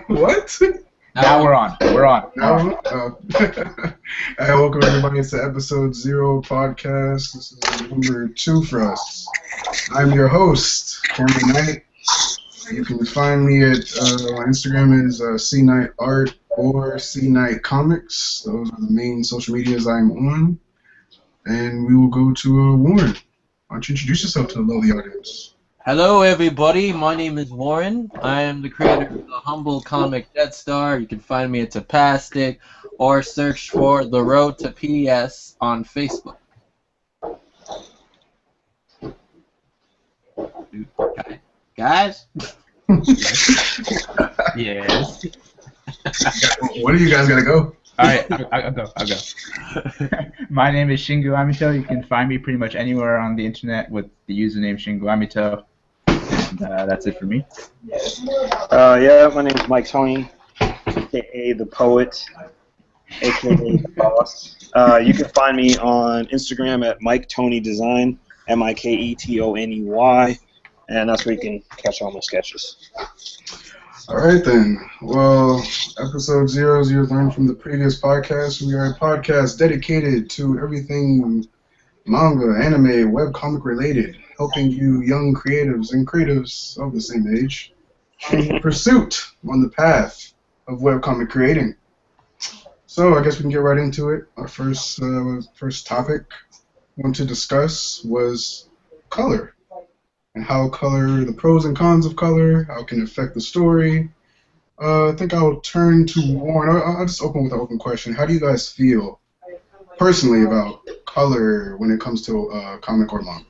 What? Now we're on. We're on. Now, hey, welcome everybody to episode 0 podcast. This is number 2 for us. I'm your host, Cameron Knight. You can find me at my Instagram is C Knight Art or C Knight Comics. Those are the main social medias I'm on. And we will go to Warren. Why don't you introduce yourself to the lovely audience? Hello, everybody. My name is Warren. I am the creator of the humble comic Death Star. You can find me at Tapastic or search for The Road to PS on Facebook. Guys? Yes. What do you guys gotta go? All right, I'll go. My name is Shingu Amito. You can find me pretty much anywhere on the internet with the username Shingu Amito. And that's it for me. Yeah, my name is Mike Tony, aka the Poet, aka the Boss. You can find me on Instagram at Mike Tony Design, MikeToney, and that's where you can catch all my sketches. Alright then. Well, episode 0, as you learned from the previous podcast, we are a podcast dedicated to everything manga, anime, webcomic related, helping you young creatives and creatives of the same age in pursuit on the path of webcomic creating. So I guess we can get right into it. Our first topic I want to discuss was color. And how color, the pros and cons of color, how it can affect the story. I think I'll turn to Warren. I'll just open with an open question. How do you guys feel personally about color when it comes to comic or manga?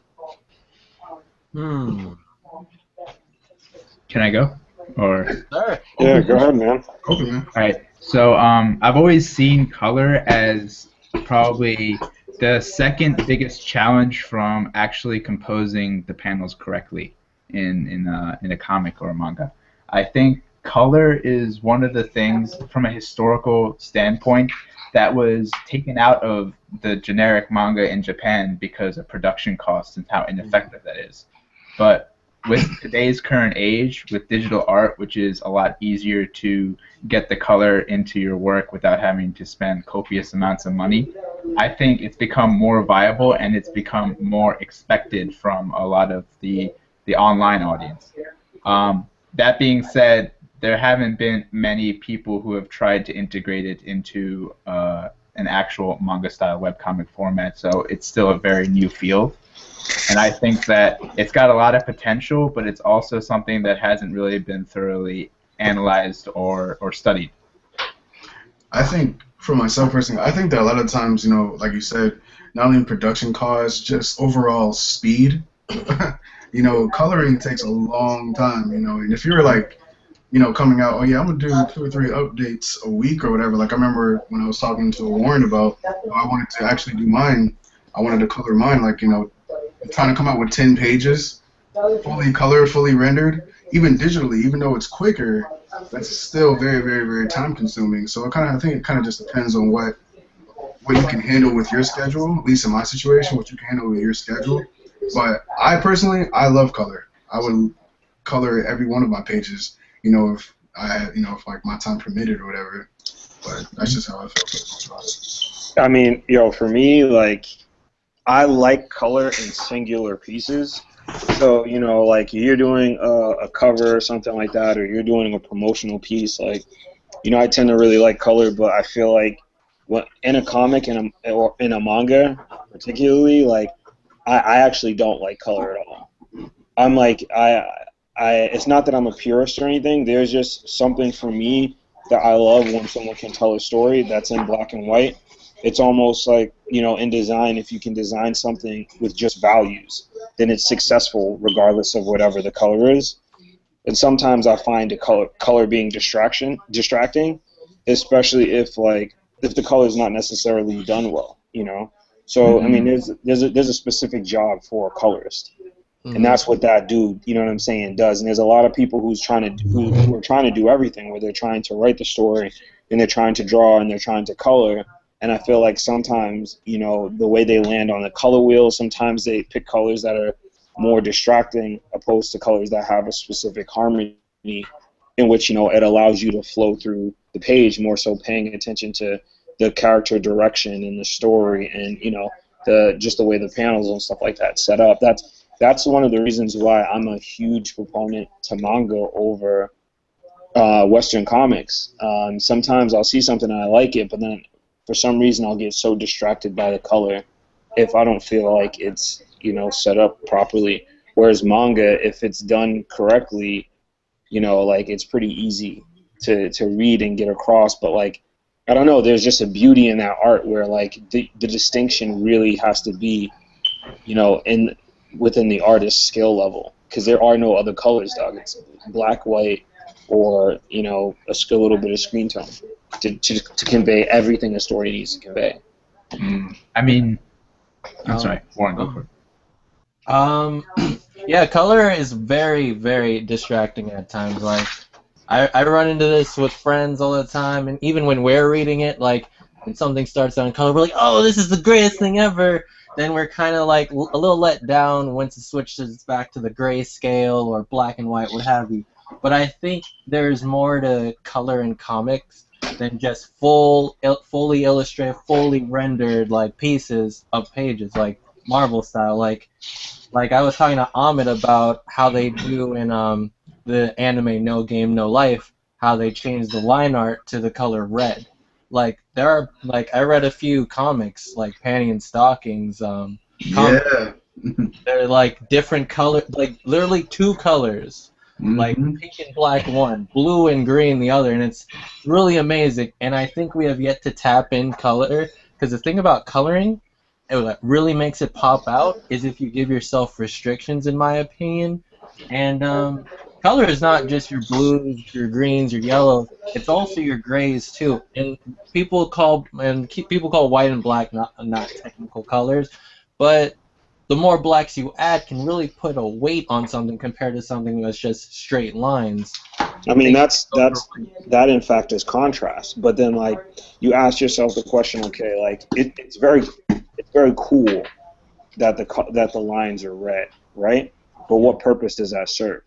Can I go? Or Sure. Yeah, go ahead, man. Open, man. all right. So I've always seen color as probably the second biggest challenge from actually composing the panels correctly in a comic or a manga. I think color is one of the things from a historical standpoint that was taken out of the generic manga in Japan because of production costs and how ineffective that is. But with today's current age, with digital art, which is a lot easier to get the color into your work without having to spend copious amounts of money, I think it's become more viable and it's become more expected from a lot of the online audience. That being said, there haven't been many people who have tried to integrate it into an actual manga-style webcomic format, so it's still a very new field. And I think that it's got a lot of potential, but it's also something that hasn't really been thoroughly analyzed or studied. I think, for myself personally, I think that a lot of times, you know, like you said, not only in production costs, just overall speed. You know, coloring takes a long time, you know, and if you're like, you know, coming out, oh yeah, I'm gonna do 2 or 3 updates a week or whatever. Like I remember when I was talking to Warren about, I wanted to actually do mine. I wanted to color mine, like, you know, trying to come out with 10 pages, fully colored, fully rendered, even digitally, even though it's quicker, that's still very, very, very time consuming. So I think it kind of just depends on what you can handle with your schedule, at least in my situation, what you can handle with your schedule. But I personally, I love color. I would color every one of my pages, you know, if I had, you know, if like my time permitted or whatever. But that's just how I feel about it. I mean, for me, like, I like color in singular pieces. So, you know, like you're doing a cover or something like that, or you're doing a promotional piece, like, you know, I tend to really like color, but I feel like in a comic or in a manga particularly, like, I actually don't like color at all. I'm like, it's not that I'm a purist or anything. There's just something for me that I love when someone can tell a story that's in black and white. It's almost like, you know, in design, if you can design something with just values, then it's successful regardless of whatever the color is. And sometimes I find the color being distracting, especially if the color is not necessarily done well, you know. So I mean, there's a specific job for a colorist, and that's what that dude, you know what I'm saying, does. And there's a lot of people who are trying to do everything, where they're trying to write the story, and they're trying to draw, and they're trying to color. And I feel like sometimes, you know, the way they land on the color wheel, sometimes they pick colors that are more distracting opposed to colors that have a specific harmony in which, you know, it allows you to flow through the page more so paying attention to the character direction and the story and, you know, just the way the panels and stuff like that set up. That's one of the reasons why I'm a huge proponent to manga over Western comics. Sometimes I'll see something and I like it, but then for some reason I'll get so distracted by the color if I don't feel like it's, you know, set up properly. Whereas manga, if it's done correctly, you know, like, it's pretty easy to read and get across. But, like, I don't know, there's just a beauty in that art where, like, the distinction really has to be, you know, within the artist's skill level, because there are no other colors, dog. It's black, white, or, you know, a little bit of screen tone to convey everything a story needs to convey. I mean, I'm sorry, Warren, go for it. Yeah, color is very, very distracting at times. Like, I run into this with friends all the time, and even when we're reading it, like, when something starts on color, we're like, oh, this is the greatest thing ever. Then we're kind of like a little let down once it switches back to the grayscale or black and white, what have you. But I think there's more to color in comics than just fully illustrated, fully rendered, like, pieces of pages, like Marvel style. Like I was talking to Ahmed about how they do in the anime No Game No Life, how they changed the line art to the color red. Like, there are, like, I read a few comics, like Panty and Stockings. Comics. Yeah. They're like different color, like literally two colors, like pink and black one, blue and green the other, and it's really amazing. And I think we have yet to tap in color, because the thing about coloring, what really makes it pop out is if you give yourself restrictions, in my opinion. And color is not just your blues, your greens, your yellows. It's also your grays too. And people call white and black not technical colors, but the more blacks you add can really put a weight on something compared to something that's just straight lines. I mean, that in fact is contrast. But then, like, you ask yourself the question, okay, like, it's very cool that the lines are red, right? But what purpose does that serve?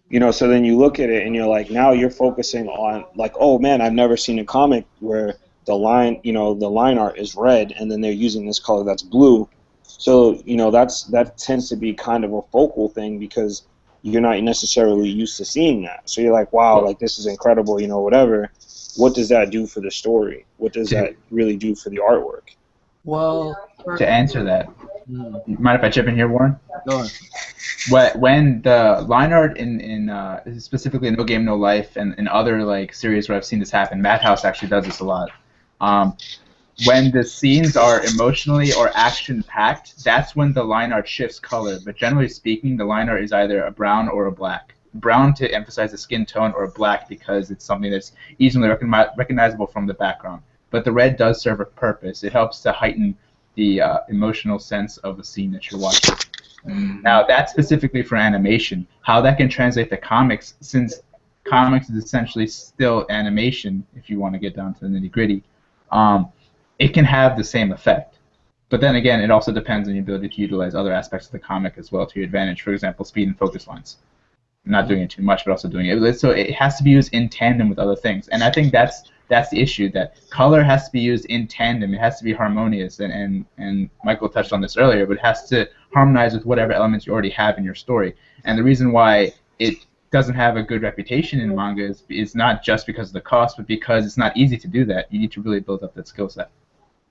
You know, so then you look at it and you're like, now you're focusing on, like, oh man, I've never seen a comic where the line art is red and then they're using this color that's blue. So, you know, that tends to be kind of a focal thing because you're not necessarily used to seeing that. So you're like, wow, like, this is incredible, you know, whatever. What does that do for the story? What does that really do for the artwork? Well, to answer that, you mind if I chip in here, Warren? Go ahead. When the line art in specifically in No Game No Life and other, like, series where I've seen this happen, Madhouse actually does this a lot. When the scenes are emotionally or action-packed, that's when the line art shifts color. But generally speaking, the line art is either a brown or a black. Brown to emphasize the skin tone, or black because it's something that's easily recognizable from the background. But the red does serve a purpose. It helps to heighten the emotional sense of the scene that you're watching. Now, that's specifically for animation. How that can translate to comics, since comics is essentially still animation, if you want to get down to the nitty-gritty, it can have the same effect. But then again, it also depends on your ability to utilize other aspects of the comic as well to your advantage. For example, speed and focus lines. Not doing it too much, but also doing it. So it has to be used in tandem with other things. And I think that's the issue, that color has to be used in tandem. It has to be harmonious. And Michael touched on this earlier, but it has to harmonize with whatever elements you already have in your story. And the reason why it doesn't have a good reputation in manga is not just because of the cost, but because it's not easy to do that. You need to really build up that skill set.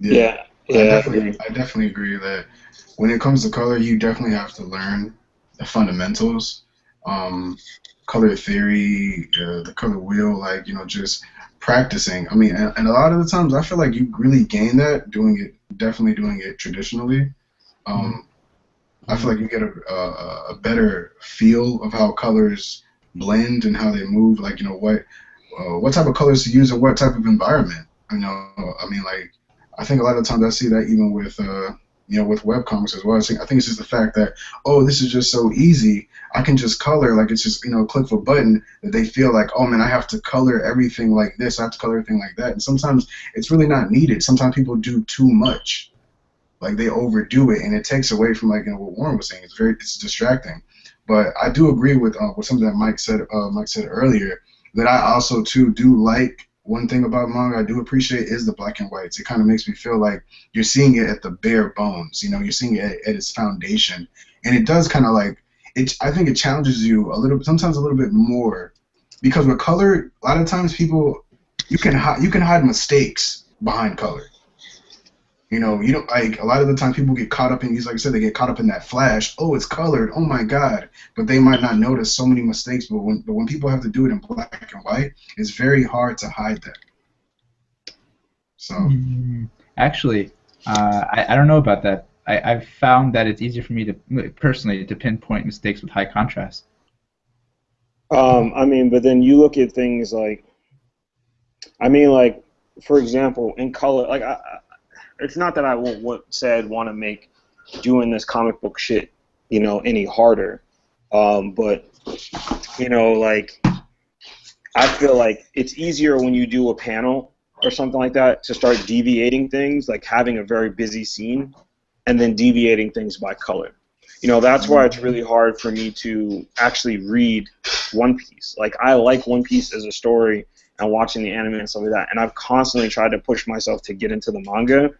Yeah. I definitely agree that when it comes to color, you definitely have to learn the fundamentals, color theory, the color wheel, like, you know, just practicing. I mean, and a lot of the times I feel like you really gain that doing it traditionally. I feel like you get a better feel of how colors blend and how they move, like, you know, what type of colors to use in what type of environment. You know, I mean, like, I think a lot of times I see that even with you know, with webcomics as well. I think it's just the fact that, oh, this is just so easy. I can just color, like, it's just, you know, click of a button, that they feel like, oh man, I have to color everything like this, I have to color everything like that. And sometimes it's really not needed. Sometimes people do too much. Like, they overdo it, and it takes away from, like, you know, what Warren was saying. It's distracting. But I do agree with something that Mike said earlier, that I also too do like. One thing about manga I do appreciate is the black and whites. It kind of makes me feel like you're seeing it at the bare bones. You know, you're seeing it at its foundation, and it does kind of like it. I think it challenges you a little, sometimes a little bit more, because with color, a lot of times people you can hide mistakes behind color. You know, you don't like a lot of the time people get caught up in these, like I said, they get caught up in that flash. Oh, it's colored. Oh my God! But they might not notice so many mistakes. But when people have to do it in black and white, it's very hard to hide that. So Actually, I don't know about that. I've found that it's easier for me to personally to pinpoint mistakes with high contrast. I mean, but then you look at things like, I mean, like, for example, in color, like, it's not that I want to make doing this comic book shit, you know, any harder, but, you know, like, I feel like it's easier when you do a panel or something like that to start deviating things, like having a very busy scene and then deviating things by color. You know, that's why it's really hard for me to actually read One Piece. Like, I like One Piece as a story and watching the anime and stuff like that, and I've constantly tried to push myself to get into the manga,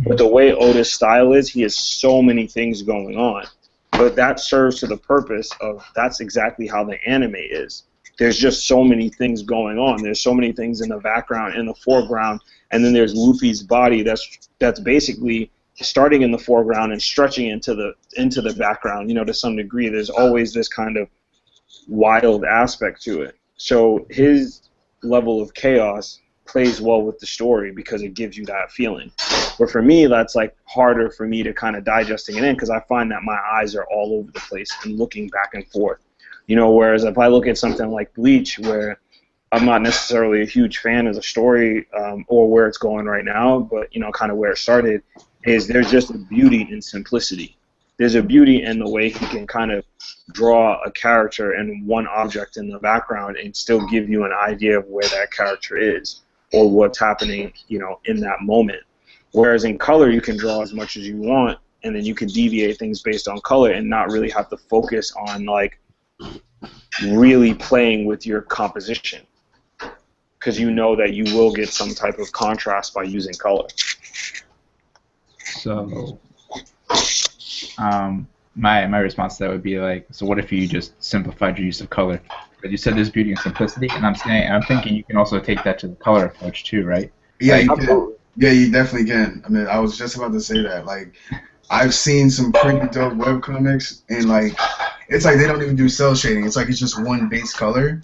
but the way Oda's style is, he has so many things going on. But that serves to the purpose of that's exactly how the anime is. There's just so many things going on. There's so many things in the background, in the foreground, and then there's Luffy's body that's basically starting in the foreground and stretching into the background, you know, to some degree. There's always this kind of wild aspect to it. So his level of chaos plays well with the story because it gives you that feeling. But for me, that's like harder for me to kind of digesting it in, because I find that my eyes are all over the place and looking back and forth. You know, whereas if I look at something like Bleach, where I'm not necessarily a huge fan of the story or where it's going right now, but, you know, kind of where it started, is there's just a beauty in simplicity. There's a beauty in the way he can kind of draw a character and one object in the background and still give you an idea of where that character is or what's happening, you know, in that moment. Whereas in color, you can draw as much as you want, and then you can deviate things based on color and not really have to focus on, like, really playing with your composition, because you know that you will get some type of contrast by using color. So, my response to that would be like, so what if you just simplified your use of color? Because you said there's beauty in simplicity, and I'm thinking you can also take that to the color approach too, right? yeah, Like, you can. Yeah, you definitely can. I mean, I was just about to say that. Like, I've seen some pretty dope webcomics, and like, it's like they don't even do cell shading. It's like it's just one base color.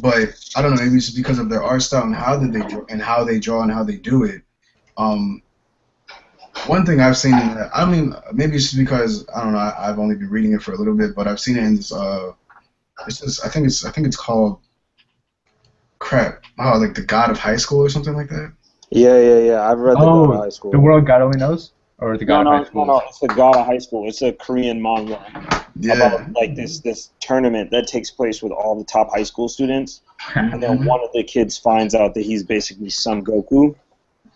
But I don't know, maybe it's just because of their art style and how they draw and how they do it. One thing I've seen in that, I mean, maybe it's just because I don't know. I've only been reading it for a little bit, but I've seen it in this. I think it's called crap. Oh, like the God of High School or something like that. Yeah. I've read the God of High School. The World God Only Knows, or the God of High School. No. It's the God of High School. It's a Korean manga about like this tournament that takes place with all the top high school students, and then one of the kids finds out that he's basically Son Goku.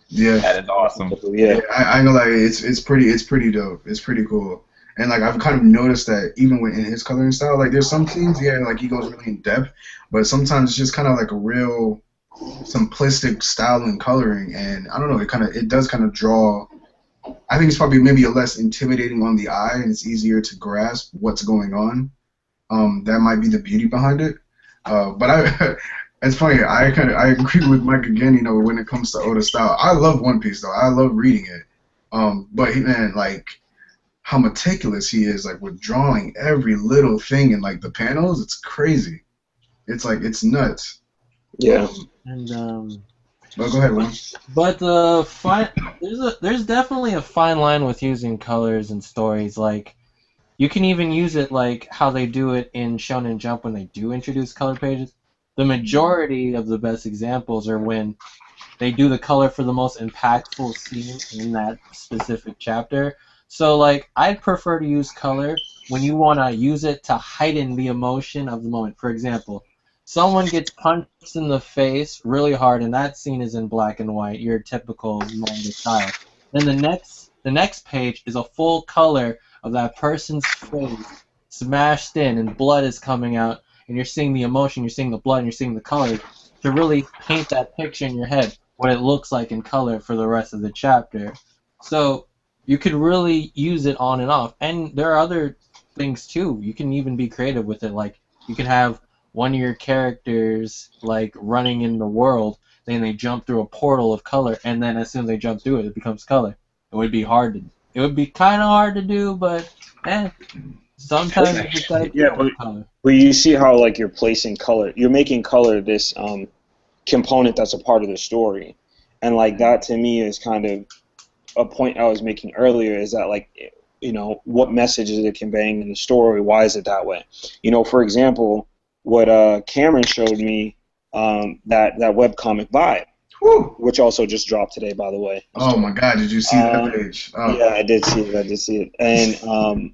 Yeah, that is awesome. Yeah, I know, like it's pretty dope. It's pretty cool. And like I've kind of noticed that even in his coloring style, like there's some scenes, yeah, like he goes really in depth, but sometimes it's just kind of like a real simplistic style in coloring, and I don't know, it does kind of draw. I think it's probably maybe a less intimidating on the eye, and it's easier to grasp what's going on. That might be the beauty behind it. But it's funny. I agree with Mike again. You know, when it comes to Oda style, I love One Piece though. I love reading it. But man, like how meticulous he is, like with drawing every little thing in like the panels. It's crazy. It's like it's nuts. Yeah. Well, go ahead, Will. But there's definitely a fine line with using colors and stories. Like, you can even use it like how they do it in Shonen Jump when they do introduce color pages. The majority of the best examples are when they do the color for the most impactful scene in that specific chapter. So, like, I'd prefer to use color when you want to use it to heighten the emotion of the moment. For example, someone gets punched in the face really hard, and that scene is in black and white, your typical manga style. Then the next page is a full color of that person's face smashed in and blood is coming out, and you're seeing the emotion, you're seeing the blood, and you're seeing the color to really paint that picture in your head, what it looks like in color for the rest of the chapter. So you could really use it on and off. And there are other things too. You can even be creative with it. Like you could have one of your characters like running in the world, then they jump through a portal of color, and then as soon as they jump through it, it becomes color. It would be kind of hard to do, but sometimes you just gotta Yeah, with color. but you see how like you're placing color, you're making color this component that's a part of the story, and like that to me is kind of a point I was making earlier, is that like, you know, what message is it conveying in the story? Why is it that way? You know, for example, what Cameron showed me, that webcomic Vibe, Whew. which also just dropped today, by the way. Oh my God! Did you see that page? Oh. Yeah, I did see it. And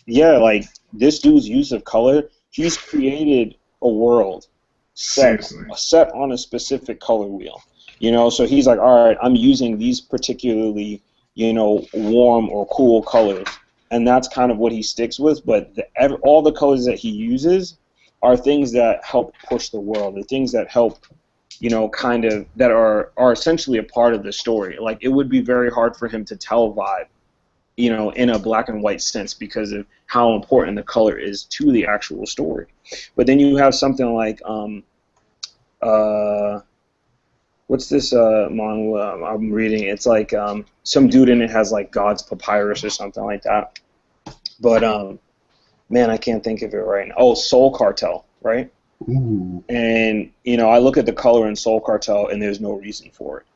yeah, like this dude's use of color, he's created a world set on a specific color wheel. You know, so he's like, all right, I'm using these particularly, you know, warm or cool colors, and that's kind of what he sticks with. But all the colors that he uses are things that help push the world, the things that help, you know, kind of that are essentially a part of the story. Like it would be very hard for him to tell Vibe, you know, in a black and white sense because of how important the color is to the actual story. But then you have something like what's this manga I'm reading? It's like some dude in it has like God's papyrus or something like that. But man, I can't think of it right now. Oh, Soul Cartel, right? Ooh. And you know, I look at the color in Soul Cartel, and there's no reason for it.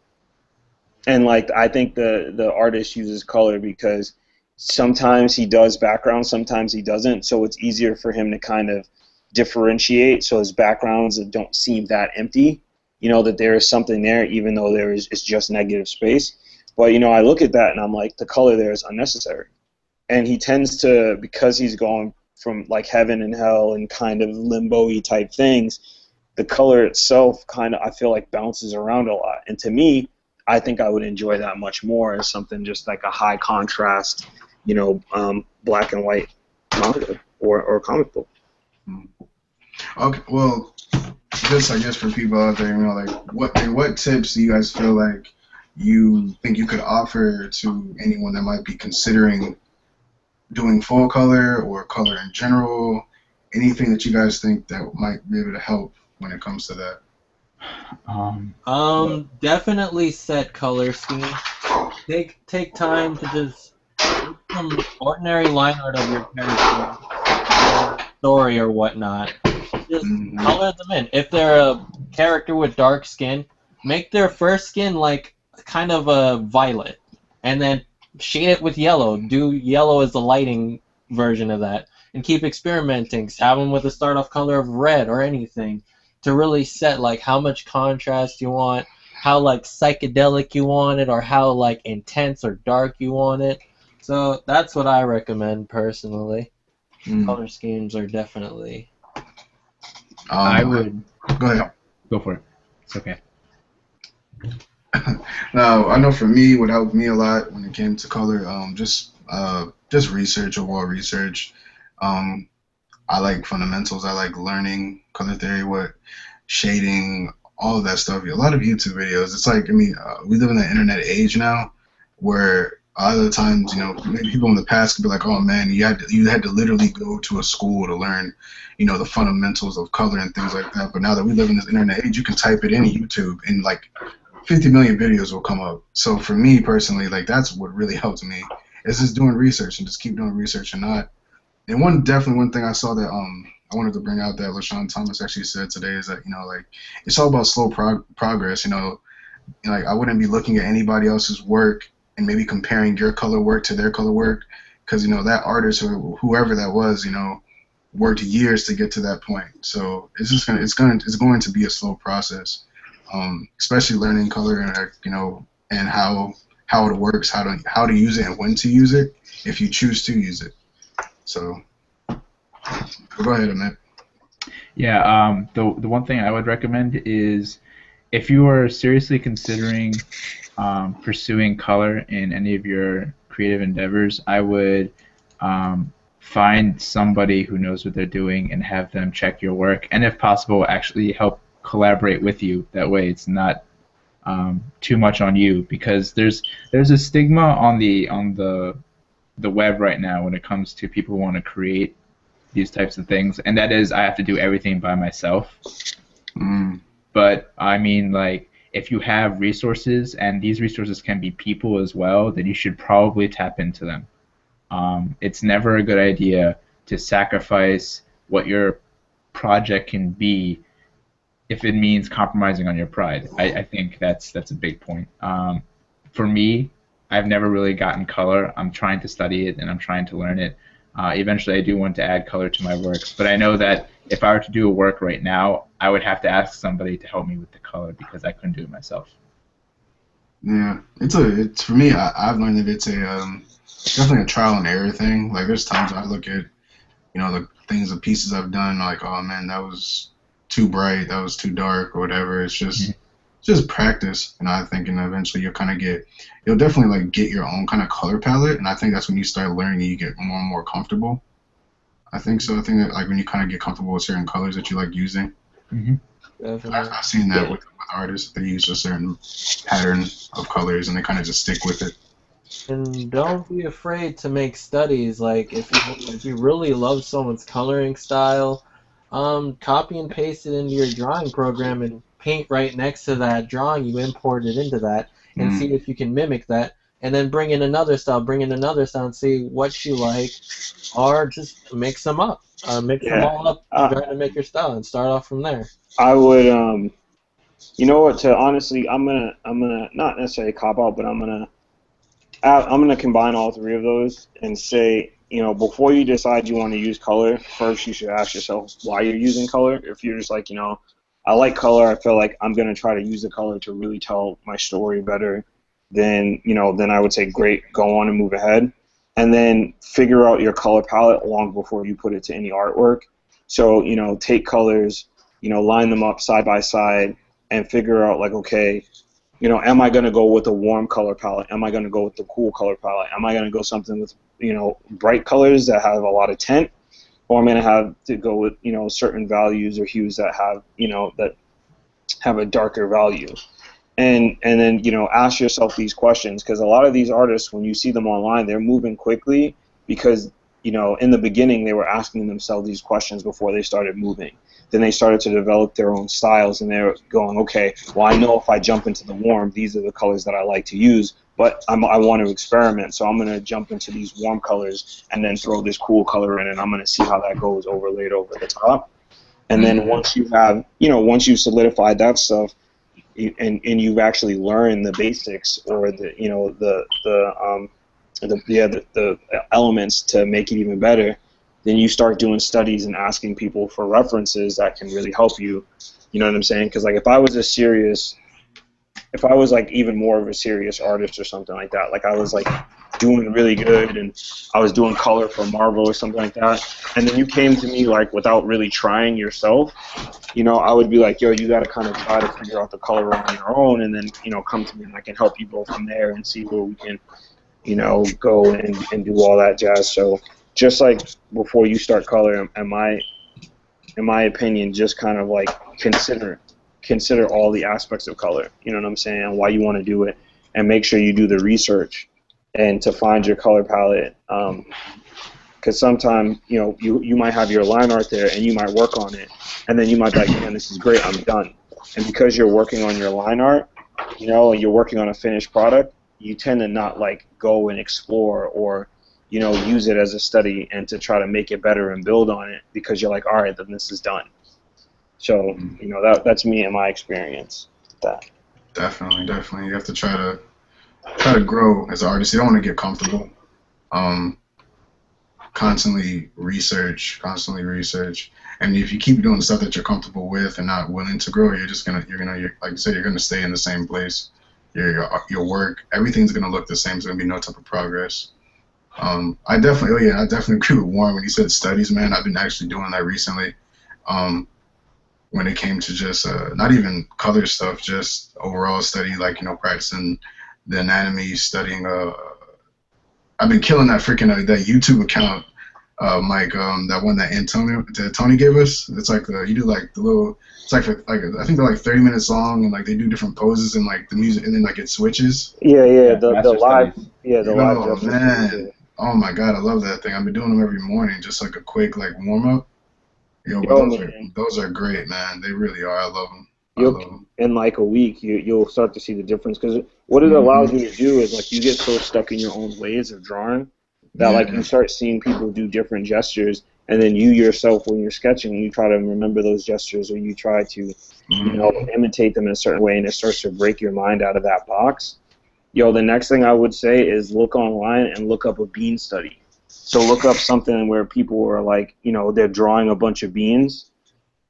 And like, I think the artist uses color because sometimes he does background, sometimes he doesn't. So it's easier for him to kind of differentiate, so his backgrounds don't seem that empty. You know, that there is something there, even though it's just negative space. But you know, I look at that and I'm like, the color there is unnecessary. And he tends to, because he's going from like heaven and hell and kind of limbo-y type things, the color itself kind of, I feel like, bounces around a lot. And to me, I think I would enjoy that much more as something just like a high contrast, you know, black and white manga or comic book. Okay, well, just I guess for people out there, you know, like what tips do you guys feel like you think you could offer to anyone that might be considering doing full color or color in general? Anything that you guys think that might be able to help when it comes to that? Definitely set color scheme. Take time to just take some ordinary line art of your character, story or whatnot. Just color them in. If they're a character with dark skin, make their first skin like kind of a violet, and then shade it with yellow. Do yellow as the lighting version of that, and keep experimenting. Have them with a start off color of red or anything to really set like how much contrast you want, how like psychedelic you want it, or how like intense or dark you want it. So that's what I recommend personally. Color schemes are definitely. I would go ahead. Go for it. It's okay. Now, I know for me, what helped me a lot when it came to color, just research, overall research. I like fundamentals. I like learning color theory, what shading, all of that stuff. A lot of YouTube videos. It's like, I mean, we live in the internet age now, where a lot of the times, you know, maybe people in the past could be like, oh man, you had to literally go to a school to learn, you know, the fundamentals of color and things like that. But now that we live in this internet age, you can type it in YouTube and like 50 million videos will come up. So for me personally, like that's what really helped me, is just doing research and just keep doing research and not. And one thing I saw that I wanted to bring out that LaShawn Thomas actually said today is that, you know, like it's all about slow progress. You know, like I wouldn't be looking at anybody else's work and maybe comparing your color work to their color work, because you know that artist or whoever that was, you know, worked years to get to that point. So it's going to be a slow process, especially learning color and you know, and how it works, how to use it and when to use it if you choose to use it. So go ahead, Amit. Yeah, the one thing I would recommend is if you are seriously considering pursuing color in any of your creative endeavors, I would find somebody who knows what they're doing and have them check your work, and if possible, actually help collaborate with you. That way, it's not too much on you, because there's a stigma on the web right now when it comes to people who want to create these types of things, and that is I have to do everything by myself. But I mean, like, if you have resources, and these resources can be people as well, then you should probably tap into them. It's never a good idea to sacrifice what your project can be if it means compromising on your pride. I think that's a big point. For me, I've never really gotten color. I'm trying to study it and I'm trying to learn it. Eventually, I do want to add color to my works, but I know that if I were to do a work right now, I would have to ask somebody to help me with the color because I couldn't do it myself. Yeah, it's for me. I've learned that it's definitely a trial and error thing. Like, there's times I look at, the things, the pieces I've done, like, oh man, that was too bright, that was too dark, or whatever. It's just practice, and I think, and eventually you'll definitely like get your own kind of color palette, and I think that's when you start learning, you get more and more comfortable. I think so. I think that, like, when you kind of get comfortable with certain colors that you like using. I've seen that with artists. They use a certain pattern of colors and they kind of just stick with it. And don't be afraid to make studies. Like, if you really love someone's coloring style, copy and paste it into your drawing program and paint right next to that drawing you imported into that, and see if you can mimic that. And then bring in another style, and see what you like, or just mix them up. Mix them all up, try to make your style, and start off from there. I would, you know what? Honestly, I'm gonna not necessarily cop out, but I'm gonna combine all three of those and say, before you decide you want to use color, first you should ask yourself why you're using color. If you're just like, I like color, I feel like I'm gonna try to use the color to really tell my story better, then I would say great, go on and move ahead. And then figure out your color palette long before you put it to any artwork. So, take colors, line them up side by side and figure out, like, okay, am I going to go with a warm color palette? Am I going to go with the cool color palette? Am I going to go something with, bright colors that have a lot of tint? Or am I going to have to go with, certain values or hues that have, that have a darker value? And then, ask yourself these questions, because a lot of these artists, when you see them online, they're moving quickly because, in the beginning they were asking themselves these questions before they started moving. Then they started to develop their own styles, and they're going, okay, well, I know if I jump into the warm, these are the colors that I like to use, but I want to experiment, so I'm going to jump into these warm colors and then throw this cool color in, and I'm going to see how that goes overlaid over the top. And then once you have, once you've solidified that stuff, and you've actually learned the basics or the elements to make it even better, then you start doing studies and asking people for references that can really help you. You know what I'm saying? Because, like, if I was like even more of a serious artist or something like that, like I was like doing really good and I was doing color for Marvel or something like that, and then you came to me like without really trying yourself, I would be like, yo, you got to kind of try to figure out the color on your own, and then come to me and I can help you go from there and see where we can go and do all that jazz. So just like before you start color, in my opinion, just kind of like consider all the aspects of color, you know what I'm saying, and why you want to do it, and make sure you do the research and to find your color palette, because sometimes you might have your line art there and you might work on it and then you might be like, man, this is great, I'm done. And because you're working on your line art, and you're working on a finished product, you tend to not like go and explore or use it as a study and to try to make it better and build on it, because you're like, all right, then this is done. So that's me and my experience with that. Definitely. You have to try to grow as an artist. You don't want to get comfortable. Constantly research. And if you keep doing the stuff that you're comfortable with and not willing to grow, you're like you said, you're gonna stay in the same place. Your work, everything's gonna look the same. There's gonna be no type of progress. I definitely agree with Warren when he said studies, man. I've been actually doing that recently. When it came to just not even color stuff, just overall study, like practicing the anatomy, studying. I've been killing that freaking that YouTube account. Mike, that one that Tony gave us. It's like you do like the little. It's like I think they're like 30 minutes long, and like they do different poses and like the music, and then like it switches. Yeah, Yeah, the Master live, Studies. the live Oh gestures. man, oh my God, I love that thing. I've been doing them every morning, just like a quick like warm up. Yo, but Yo, man. those are great, man. They really are. I love them. I You'll love them. in like a week you'll start to see the difference because what it allows you to do is like you get so stuck in your own ways of drawing that like you start seeing people do different gestures and then you yourself when you're sketching you try to remember those gestures or you try to imitate them in a certain way and it starts to break your mind out of that box. Yo, the next thing I would say is look online and look up a bean study. So look up something where people are like, they're drawing a bunch of beans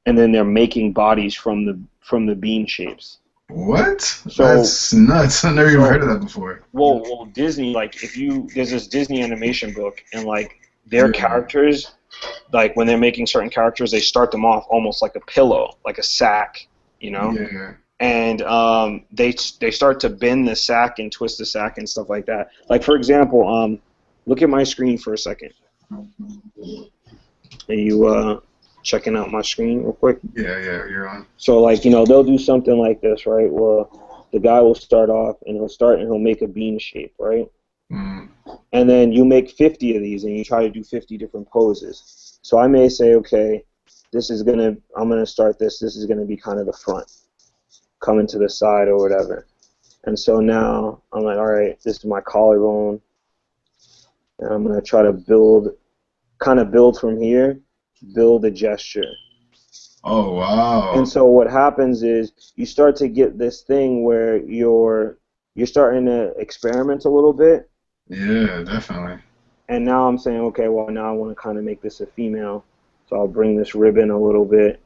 and then they're making bodies from the bean shapes. What? So, that's nuts. I never even heard of that before. Well, Disney, like there's this Disney animation book, and like their characters, like when they're making certain characters, they start them off almost like a pillow, like a sack, Yeah. And they start to bend the sack and twist the sack and stuff like that. Like for example, look at my screen for a second. Are you checking out my screen real quick? Yeah, you're on. So like, they'll do something like this, right? Well, the guy will start off and he'll make a bean shape, right? Mm. And then you make 50 of these and you try to do 50 different poses. So I may say, okay, I'm gonna start this is gonna be kind of the front, coming to the side or whatever. And so now I'm like, all right, this is my collarbone. And I'm gonna try to build from here, build a gesture. Oh wow. And so what happens is you start to get this thing where you're starting to experiment a little bit. Yeah, definitely. And now I'm saying, okay, well now I want to kind of make this a female. So I'll bring this ribbon a little bit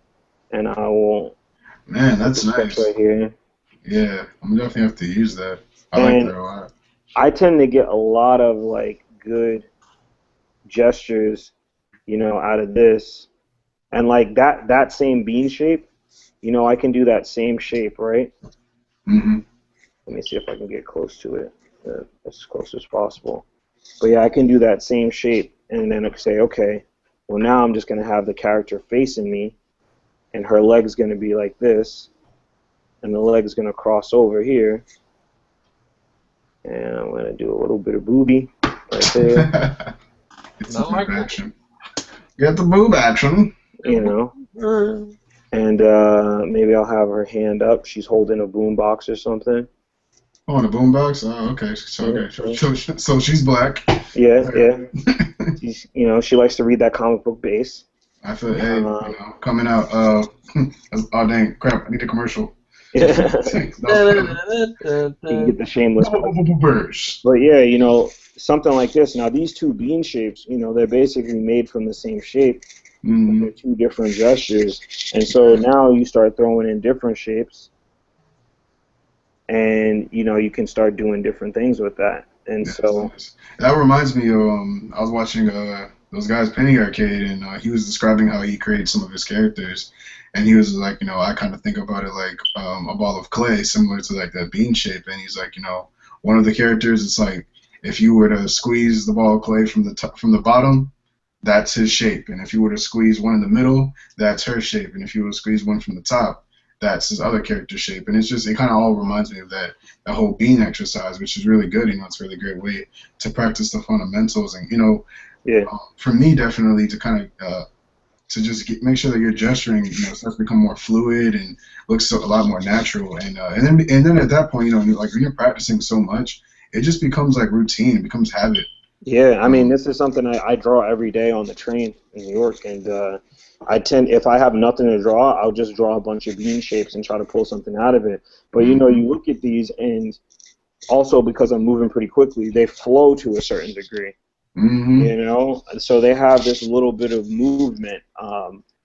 and I will Man, that's nice. right here. Yeah, I'm definitely have to use that. I like that a lot. I tend to get a lot of like good gestures, out of this. And like that same bean shape, I can do that same shape, right? Mm-hmm. Let me see if I can get close to it, as close as possible. But yeah, I can do that same shape, and then I say, okay, well now I'm just gonna have the character facing me, and her leg's gonna be like this, and the leg's gonna cross over here, and I'm gonna do a little bit of booby right there. It's some boob action. Get the boob action. And maybe I'll have her hand up. She's holding a boombox or something. Oh, in a boombox? Oh, okay. So she's black. Yeah. She's, she likes to read that comic book base. I feel, coming out. Oh, dang, crap, I need a commercial. You can get the shameless burst. But yeah, something like this. Now, these two bean shapes, they're basically made from the same shape. Mm-hmm. They're two different gestures. And so now you start throwing in different shapes. And, you can start doing different things with that. And so nice. That reminds me of, I was watching those guys Penny Arcade, and he was describing how he created some of his characters. And he was like, I kind of think about it like a ball of clay, similar to like that bean shape. And he's like, one of the characters, it's like if you were to squeeze the ball of clay from the bottom, that's his shape. And if you were to squeeze one in the middle, that's her shape. And if you were to squeeze one from the top, that's his other character's shape. And it kind of all reminds me of that whole bean exercise, which is really good. It's a really great way to practice the fundamentals. And, for me, definitely to kind of to just make sure that your gesturing, starts to become more fluid and looks a lot more natural. And then at that point, like when you're practicing so much, it just becomes like routine. It becomes habit. Yeah, I mean, this is something I draw every day on the train in New York, and if I have nothing to draw, I'll just draw a bunch of bean shapes and try to pull something out of it. But you look at these, and also because I'm moving pretty quickly, they flow to a certain degree. Mm-hmm. So they have this little bit of movement,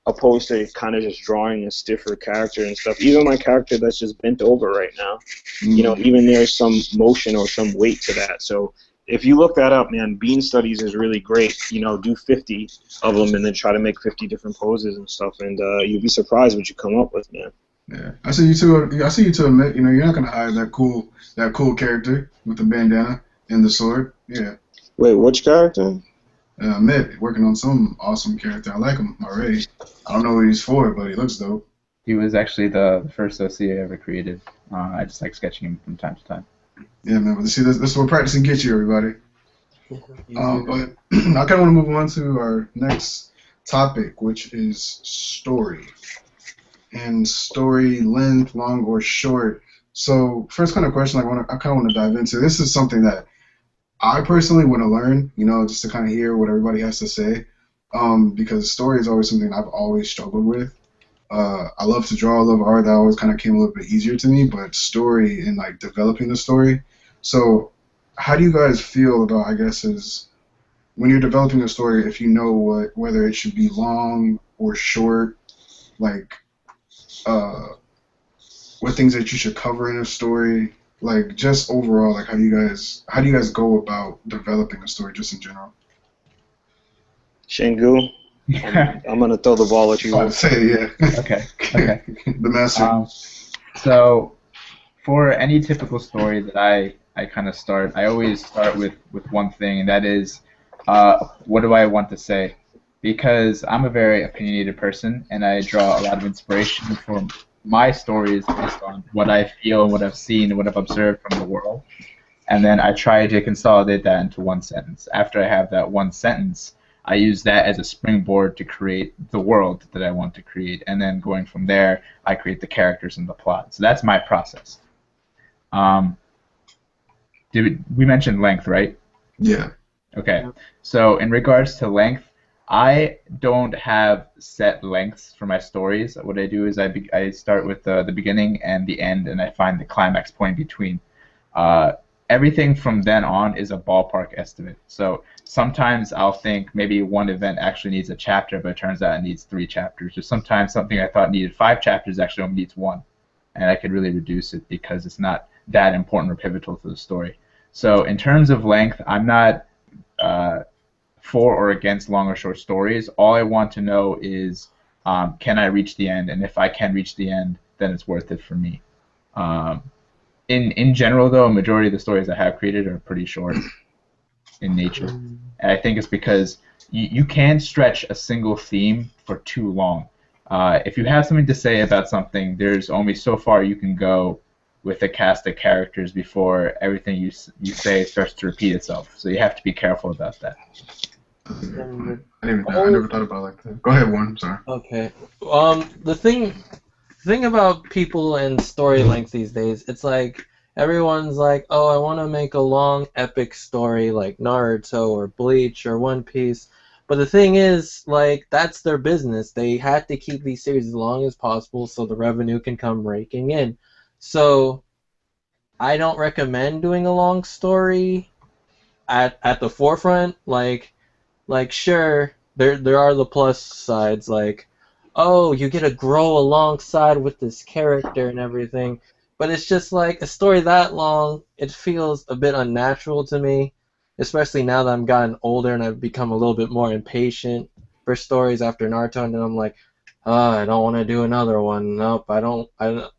opposed to kind of just drawing a stiffer character and stuff. Even my character that's just bent over right now, even there's some motion or some weight to that. So if you look that up, man, Bean Studies is really great. Do 50 of them and then try to make 50 different poses and stuff, and you'll be surprised what you come up with, man. Yeah, I see you to admit, you're not gonna hide that cool character with the bandana and the sword. Yeah. Wait, which character? Mitt working on some awesome character. I like him already. I don't know what he's for, but he looks dope. He was actually the first OC I ever created. I just like sketching him from time to time. Yeah, man. But see, this is where practicing gets you, everybody. But I kind of want to move on to our next topic, which is story. And story length, long or short. So first kind of question I kind of want to dive into. This is something that I personally want to learn, just to kind of hear what everybody has to say, because story is always something I've always struggled with. I love to draw, I love art. That always kind of came a little bit easier to me, but story and like developing the story. So how do you guys feel about, I guess, is when you're developing a story, if you know whether it should be long or short, like what things that you should cover in a story, like just overall, like how do you guys go about developing a story just in general? Shingu, I'm gonna throw the ball at you. I'd say yeah. Okay. Okay. The master. So for any typical story that I kind of start, I always start with one thing, and that is, what do I want to say? Because I'm a very opinionated person, and I draw a lot of inspiration from my stories based on what I feel and what I've seen and what I've observed from the world. And then I try to consolidate that into one sentence. After I have that one sentence, I use that as a springboard to create the world that I want to create. And then going from there, I create the characters and the plot. So that's my process. We mentioned length, right? Yeah. Okay. So in regards to length, I don't have set lengths for my stories. What I do is I start with the beginning and the end, and I find the climax point between. Everything from then on is a ballpark estimate. So sometimes I'll think maybe one event actually needs a chapter, but it turns out it needs 3 chapters. Or sometimes something I thought needed 5 chapters actually only needs 1. And I could really reduce it because it's not that important or pivotal to the story. So in terms of length, I'm not for or against long or short stories. All I want to know is, can I reach the end? And if I can reach the end, then it's worth it for me. In general, though, a majority of the stories I have created are pretty short in nature. And I think it's because you can't stretch a single theme for too long. If you have something to say about something, there's only so far you can go with a cast of characters before everything you say starts to repeat itself. So you have to be careful about that. I never thought about it like that. Go ahead, Warren. Sorry. Okay. The thing about people and story length these days, it's like everyone's like, oh, I want to make a long epic story like Naruto or Bleach or One Piece. But the thing is, like, that's their business. They had to keep these series as long as possible so the revenue can come raking in. So I don't recommend doing a long story at the forefront. Like sure, there are the plus sides, like, oh, you get to grow alongside with this character and everything, but it's just like a story that long, it feels a bit unnatural to me, especially now that I've gotten older and I've become a little bit more impatient for stories after Naruto, and then I'm like, oh, I don't want to do another one. Nope, I don't,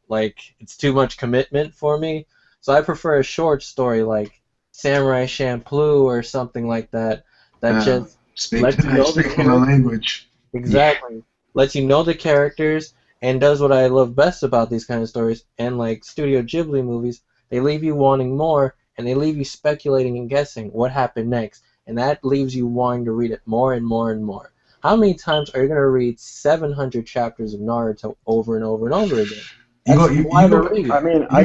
like, it's too much commitment for me, so I prefer a short story like Samurai Champloo or something like that, just lets you know the language. Exactly. Lets you know the characters and does what I love best about these kind of stories. And like Studio Ghibli movies, they leave you wanting more and they leave you speculating and guessing what happened next. And that leaves you wanting to read it more and more and more. How many times are you going to read 700 chapters of Naruto over and over and over again? You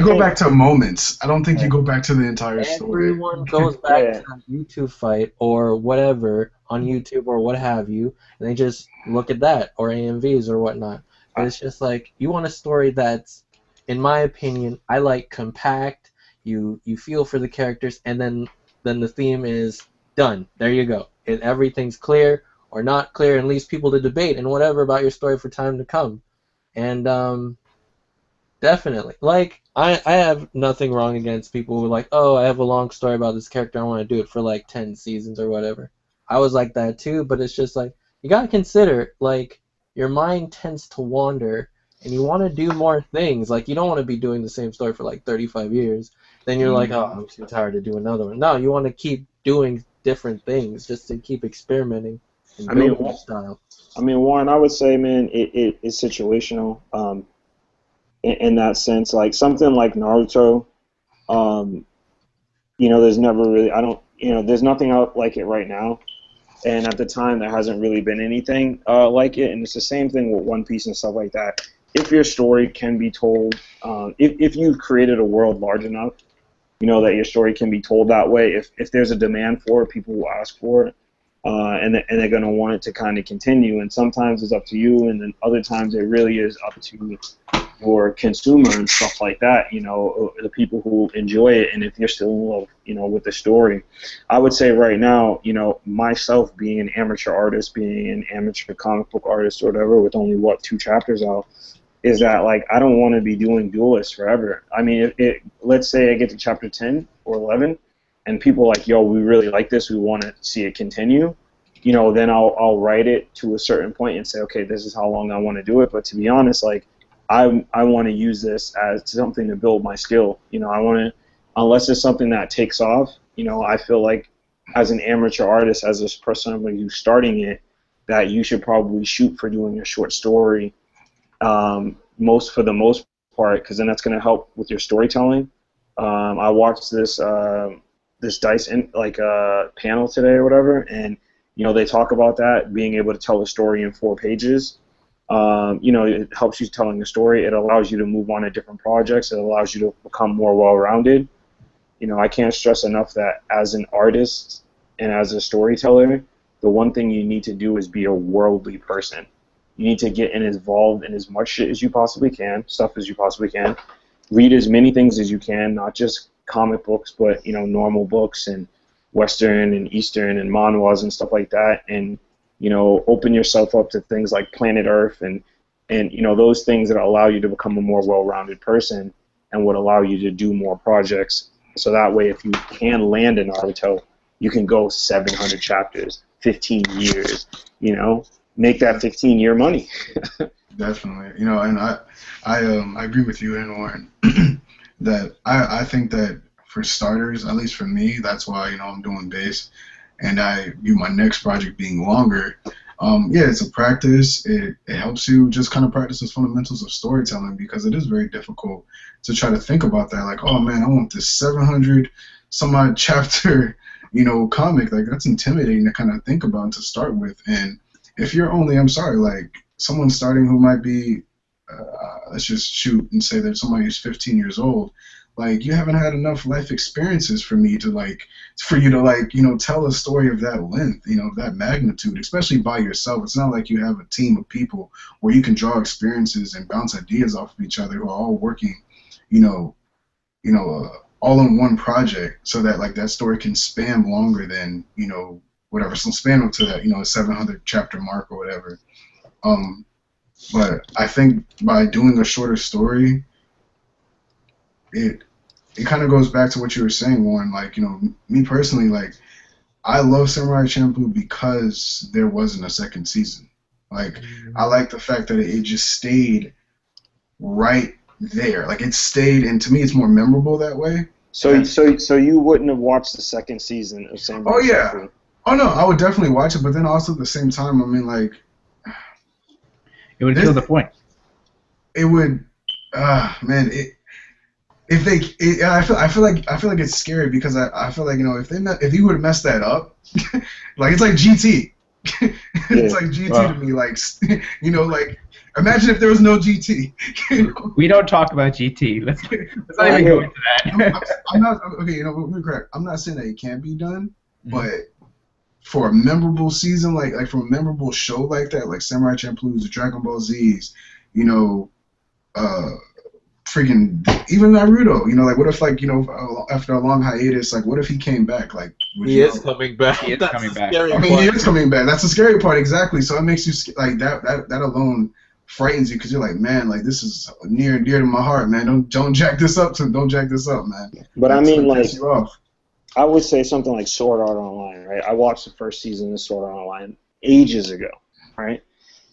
go back to moments. I don't think you go back to the entire story. Everyone goes back to that YouTube fight or whatever on YouTube or what have you, and they just look at that, or AMVs or whatnot. But it's just like, you want a story that's, in my opinion, I like compact. You feel for the characters, and then the theme is done. There you go. And everything's clear or not clear, and leaves people to debate and whatever about your story for time to come. And definitely. Like, I have nothing wrong against people who are like, oh, I have a long story about this character, I want to do it for like 10 seasons or whatever. I was like that too, but it's just like, you gotta consider, like, your mind tends to wander, and you want to do more things. Like, you don't want to be doing the same story for like 35 years. Then you're like, oh, I'm too tired to do another one. No, you want to keep doing different things just to keep experimenting and I mean, building your style. Warren, I would say, man, it's situational. In that sense, like something like Naruto, there's never really, there's nothing out like it right now. And at the time, there hasn't really been anything like it. And it's the same thing with One Piece and stuff like that. If your story can be told, if you've created a world large enough, that your story can be told that way. If there's a demand for it, people will ask for it, and they're going to want it to kind of continue. And sometimes it's up to you, and then other times it really is up to your consumer and stuff like that. The people who enjoy it, and if you're still in love, with the story. I would say right now, myself being an amateur artist, being an amateur comic book artist or whatever, with only 2 chapters out, is that like I don't want to be doing Duelist forever. I mean, let's say I get to chapter 10 or 11, and people are like, yo, we really like this, we want to see it continue. Then I'll write it to a certain point and say, okay, this is how long I want to do it. But to be honest, like I want to use this as something to build my skill. I want to, unless it's something that takes off. I feel like as an amateur artist, as this person who's starting it, that you should probably shoot for doing a short story. For the most part, because then that's going to help with your storytelling. I watched this Dice panel today or whatever, and they talk about that being able to tell a story in 4 pages. It helps you telling the story. It allows you to move on to different projects. It allows you to become more well-rounded. I can't stress enough that as an artist and as a storyteller, the one thing you need to do is be a worldly person. You need to get involved in as much shit as you possibly can, stuff as you possibly can. Read as many things as you can, not just comic books, but normal books and Western and Eastern and manhwas and stuff like that. And open yourself up to things like Planet Earth and those things that allow you to become a more well-rounded person and would allow you to do more projects. So that way, if you can land in Naruto, you can go 700 chapters, 15 years. Make that 15-year money. Definitely, and I agree with you and Warren that I think that for starters, at least for me, that's why I'm doing base, and I view my next project being longer. It's a practice. It helps you just kind of practice the fundamentals of storytelling, because it is very difficult to try to think about that. Like, oh man, I want this 700 some odd chapter, comic. Like that's intimidating to kind of think about and to start with. And if you're only, I'm sorry, like someone starting who might be, let's just shoot and say that somebody who's 15 years old, like you haven't had enough life experiences for you to tell a story of that length, that magnitude, especially by yourself. It's not like you have a team of people where you can draw experiences and bounce ideas off of each other who are all working, all in one project, so that like that story can span longer than, whatever, some span up to that, 700 chapter mark or whatever. But I think by doing a shorter story, it kind of goes back to what you were saying, Warren. Like, me personally, like, I love Samurai Champloo because there wasn't a second season. Like, I like the fact that it just stayed right there. Like, it stayed, and to me, it's more memorable that way. So you wouldn't have watched the second season of Samurai Champloo? Oh, yeah. Oh, no, I would definitely watch it, but then also at the same time, I mean, like... It would kill the point. It would... man, I feel like it's scary, because I feel like if he would have messed that up, like it's like GT, it's like GT to me, like like imagine if there was no GT. We don't talk about GT. Let's not even go into that. I'm not okay. We're correct. I'm not saying that it can't be done, but for a memorable season, like for a memorable show like that, like Samurai Champloo's, the Dragon Ball Z's, freaking even Naruto, like what if after a long hiatus, like what if he came back? Like he is coming back. He is That's coming the back. scary I mean, part. he is coming back. That's the scary part, exactly. So it makes you like that alone frightens you, because you're like, man, like this is near and dear to my heart, man. Don't jack this up, man. But I mean, like, piss you off. I would say something like Sword Art Online, right? I watched the first season of Sword Art Online ages ago, right?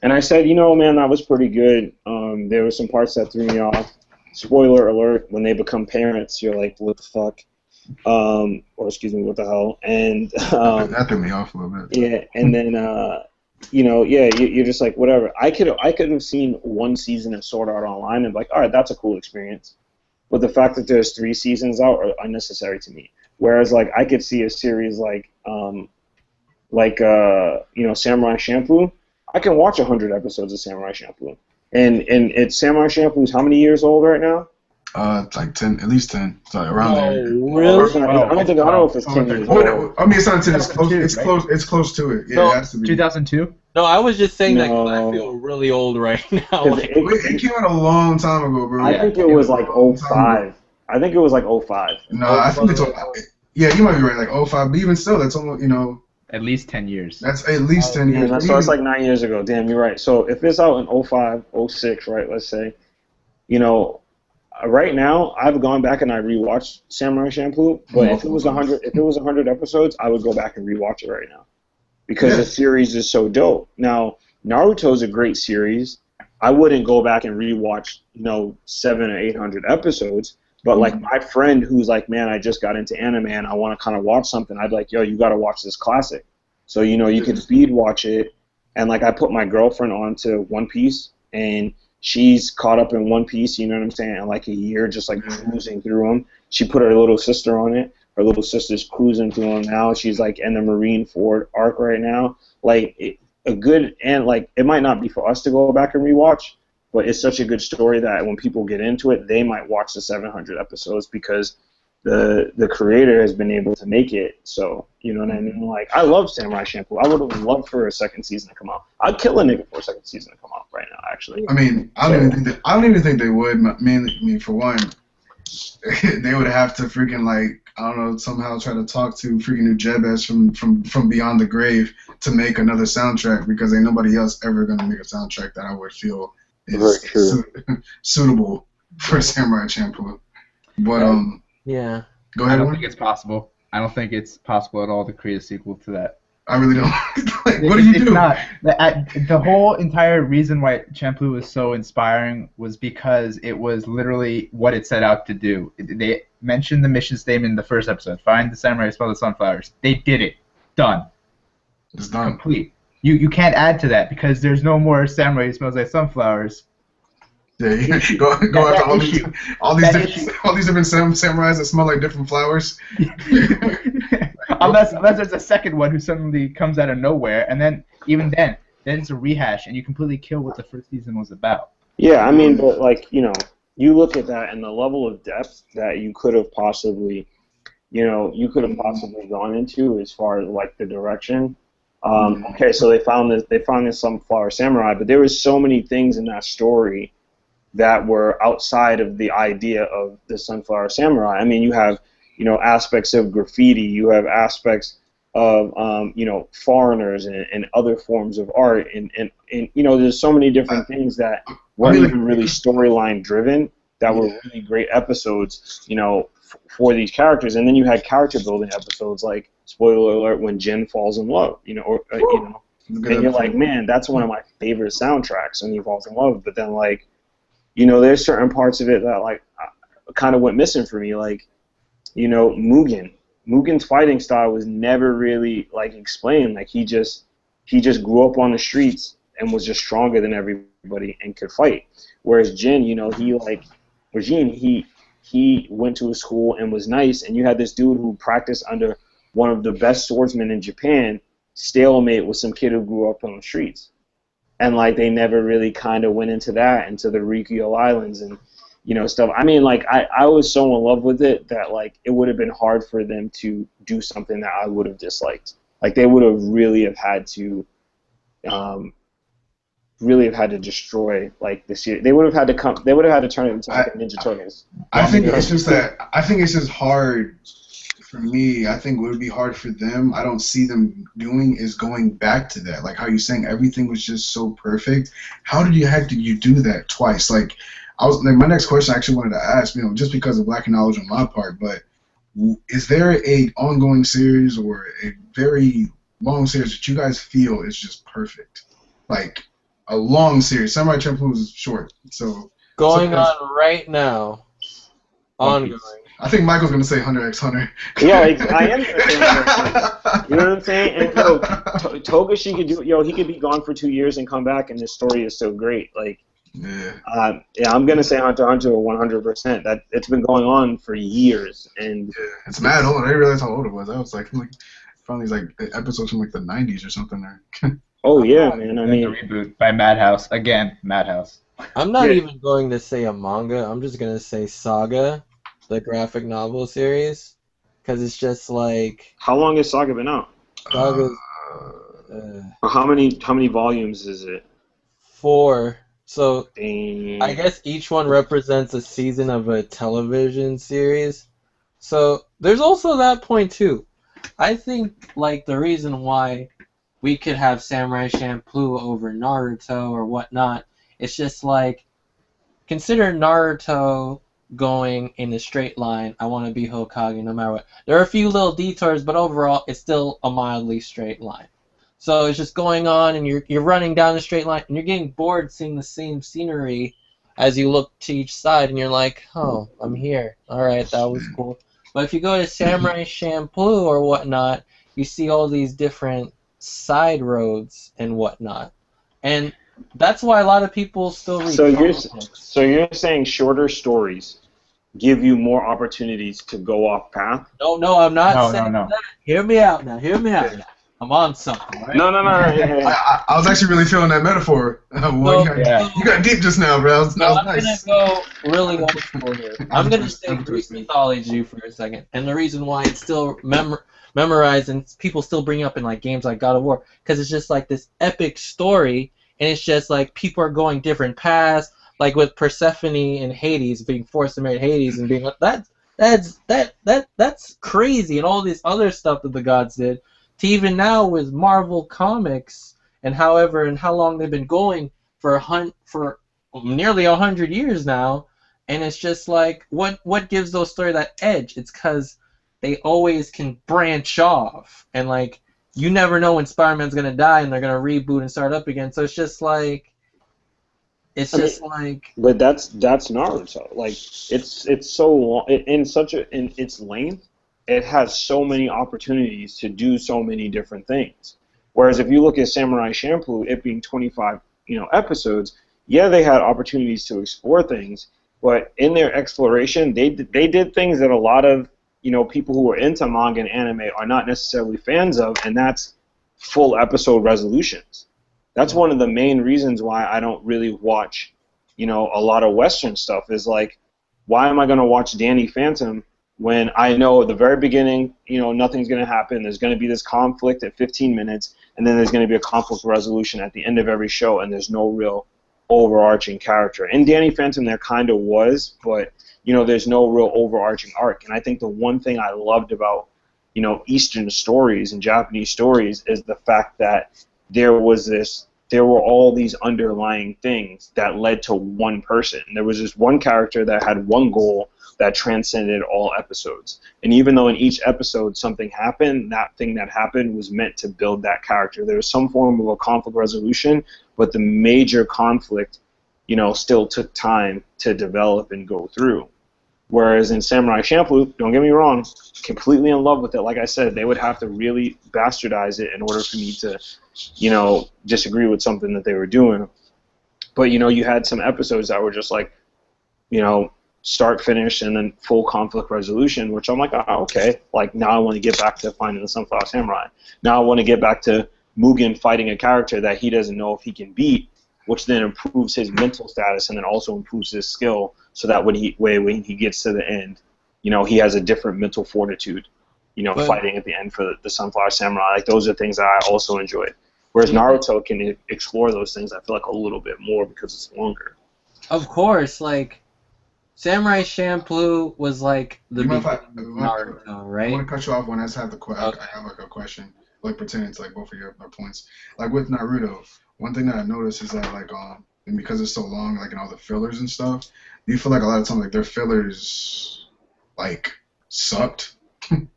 And I said, man, that was pretty good. There were some parts that threw me off. Spoiler alert, when they become parents, you're like, what the fuck? or excuse me, what the hell? And That threw me off a little bit. yeah, and then you're just like whatever. I could have seen one season of Sword Art Online and be like, all right, that's a cool experience. But the fact that there's 3 seasons out are unnecessary to me. Whereas like I could see a series like Samurai Champloo. I can watch 100 episodes of Samurai Champloo. And it's Samurai Champloo's how many years old right now? It's like 10, at least 10. So around there. Really? I don't know if it's 10 years old. I mean, it's not 10. It's close. It's close. It's close to it. Yeah, No, it has to be. 2002. No, I was just saying that 'cause No. I feel really old right now. Like, It came out a long time ago, bro. I think it was like 05. I think it was like 05. No, I think it's. Yeah, you might be right. Like 05, but even still, that's almost At least 10 years. that's at least 10 years. So it's like 9 years ago. Damn, you're right. So if it's out in 05, 06, right, let's say, right now I've gone back and I rewatched Samurai Champloo, but if it was 100 episodes, I would go back and rewatch it right now. Because the series is so dope. Now, Naruto's a great series. I wouldn't go back and rewatch, 700 or 800 episodes. But like my friend who's like, man, I just got into anime and I want to kind of watch something. I'd be like, yo, you got to watch this classic. So you could speed watch it. And like I put my girlfriend onto One Piece, and she's caught up in One Piece. You know what I'm saying? In like a year, just like cruising through them. She put her little sister on it. Her little sister's cruising through them now. She's like in the Marineford arc right now. Like it might not be for us to go back and rewatch. But it's such a good story that when people get into it, they might watch the 700 episodes because the creator has been able to make it. So, you know what I mean? Like, I love Samurai Champloo. I would have loved for a second season to come out. I'd kill a nigga for a second season to come out right now, actually. I mean, I don't even think they would. Mainly, for one, they would have to freaking somehow try to talk to freaking Ujebes from Beyond the Grave to make another soundtrack, because ain't nobody else ever gonna make a soundtrack that I would feel is suitable for Samurai Champloo. But yeah. Go ahead. I don't think it's possible. I don't think it's possible at all to create a sequel to that. I really don't. What do you do? It's not. The whole entire reason why Champloo was so inspiring was because it was literally what it set out to do. They mentioned the mission statement in the first episode. Find the samurai who smell the sunflowers. They did it. Done. It's done. Complete. You can't add to that because there's no more samurai who smells like sunflowers. Yeah, you go after all these different samurais that smell like different flowers. unless there's a second one who suddenly comes out of nowhere, and then then it's a rehash, and you completely kill what the first season was about. Yeah, I mean, but you look at that and the level of depth that you could have possibly gone into as far as like the direction. Okay, so they found this Sunflower Samurai, but there was so many things in that story that were outside of the idea of the Sunflower Samurai. I mean, you have aspects of graffiti, you have aspects of foreigners and other forms of art, and there's so many different things that weren't even really storyline driven that were really great episodes for these characters. And then you had character building episodes like, spoiler alert, when Jin falls in love, and you're like, man, that's one of my favorite soundtracks when he falls in love. But then there's certain parts of it that kind of went missing for me, like Mugen's fighting style was never really explained. Like he just grew up on the streets and was just stronger than everybody and could fight. Whereas Jin, he went to a school and was nice, and you had this dude who practiced under one of the best swordsmen in Japan stalemate with some kid who grew up on the streets. And they never really kind of went into the Ryukyu Islands and stuff. I mean, I was so in love with it that it would have been hard for them to do something that I would have disliked. They would have really have had to destroy the series. They would have had to turn it into Ninja Turtles. I think it's just hard for me. I think what would be hard for them, I don't see them doing, is going back to that. Like how you're saying everything was just so perfect. How did you do that twice? My next question I actually wanted to ask, just because of lack of knowledge on my part, but is there a ongoing series or a very long series that you guys feel is just perfect? Like a long series. Samurai Champloo is short, so on right now. Ongoing. I think Michael's gonna say Hunter x Hunter. Yo, I am gonna say Hunter x Hunter. You know what I'm saying? And yo, Togashi could do. Yo, he could be gone for 2 years and come back, and this story is so great. Like, Yeah. yeah, I'm gonna say Hunter x Hunter 100%. That it's been going on for years, and Yeah. It's mad old. I didn't realize how old it was. I was like found these like episodes from like the 90s or something. oh yeah, man. I And mean, the reboot by Madhouse again. Madhouse. I'm not Yeah. even going to say a manga. I'm just gonna say Saga, the graphic novel series, because it's just like how long has Saga been out? Saga's Or how many volumes is it? 4. So Dang. I guess each one represents a season of a television series. So there's also that point too. I think like the reason why we could have Samurai Champloo over Naruto or whatnot, it's just like consider Naruto going in a straight line. I want to be Hokage no matter what. There are a few little detours, but overall it's still a mildly straight line. So it's just going on, and you're running down the straight line, and you're getting bored seeing the same scenery as you look to each side, and you're like, oh, I'm here. All right, that was cool. But if you go to Samurai Champloo or whatnot, you see all these different side roads and whatnot, and that's why a lot of people still read So you're comic books. so you're saying shorter stories give you more opportunities to go off path? No, I'm not No, saying no. that. Hear me out now. Hear me out now. I'm on something, right? No. I was actually really feeling that metaphor. Boy, you got deep just now, bro. That was I'm nice. gonna go really old school here. I'm gonna say Greek mythology for a second, and the reason why it's still memorized and people still bring up in like games like God of War, because it's just like this epic story, and it's just like people are going different paths, like with Persephone and Hades being forced to marry Hades and being like that's crazy, and all this other stuff that the gods did. To even now with Marvel Comics and how long they've been going for nearly 100 years now, and it's just like what gives those stories that edge? It's because they always can branch off, and like you never know when Spider-Man's gonna die and they're gonna reboot and start up again. So it's just like But that's Naruto. Like it's so long in its length. It has so many opportunities to do so many different things. Whereas if you look at Samurai Champloo, it being 25, episodes, yeah, they had opportunities to explore things, but in their exploration, they did things that a lot of people who are into manga and anime are not necessarily fans of, and that's full episode resolutions. That's one of the main reasons why I don't really watch, a lot of Western stuff. Is like, why am I going to watch Danny Phantom when I know at the very beginning, nothing's going to happen. There's going to be this conflict at 15 minutes, and then there's going to be a conflict resolution at the end of every show, and there's no real overarching character. In Danny Phantom, there kind of was, but, there's no real overarching arc. And I think the one thing I loved about, Eastern stories and Japanese stories is the fact that there were all these underlying things that led to one person. There was this one character that had one goal that transcended all episodes. And even though in each episode something happened, that thing that happened was meant to build that character. There was some form of a conflict resolution, but the major conflict, still took time to develop and go through. Whereas in Samurai Champloo, don't get me wrong, completely in love with it. Like I said, they would have to really bastardize it in order for me to, disagree with something that they were doing. But, you had some episodes that were just like, start, finish, and then full conflict resolution, which I'm like, oh, okay. Like, now I want to get back to finding the Sunflower Samurai. Now I want to get back to Mugen fighting a character that he doesn't know if he can beat, which then improves his mental status and then also improves his skill, so that when he gets to the end, he has a different mental fortitude, fighting at the end for the Sunflower Samurai. Like, those are things that I also enjoyed. Whereas Naruto can explore those things, I feel like, a little bit more because it's longer. Of course, like, Samurai Champloo was like the beginning of Naruto, right? I want to cut you off when I just have I have like a question, like pertaining to like both of your points. Like with Naruto, one thing that I noticed is that like and because it's so long, like in all the fillers and stuff, do you feel like a lot of times like their fillers like sucked for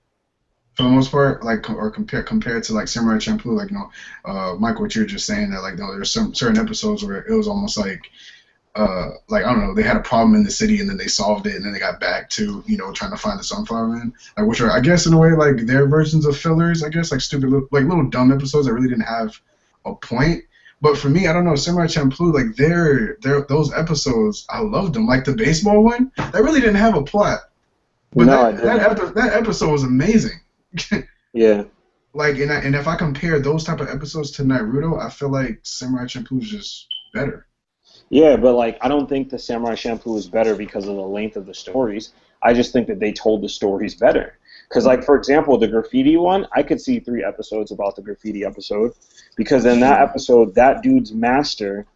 the most part, like or compared to like Samurai Champloo, like Michael, what you were just saying that like there's some certain episodes where it was almost like like I don't know, they had a problem in the city and then they solved it and then they got back to trying to find the Sunflower Man, like which are I guess in a way like their versions of fillers, I guess like stupid like little dumb episodes that really didn't have a point. But for me, I don't know, Samurai Champloo, like those episodes, I loved them. Like the baseball one, that really didn't have a plot, but No, I that episode was amazing. Yeah. Like and if I compare those type of episodes to Naruto, I feel like Samurai Champloo is just better. Yeah, but like I don't think the Samurai Champloo is better because of the length of the stories. I just think that they told the stories better. Because like for example, the graffiti one, I could see 3 episodes about the graffiti episode, because in that episode, that dude's master,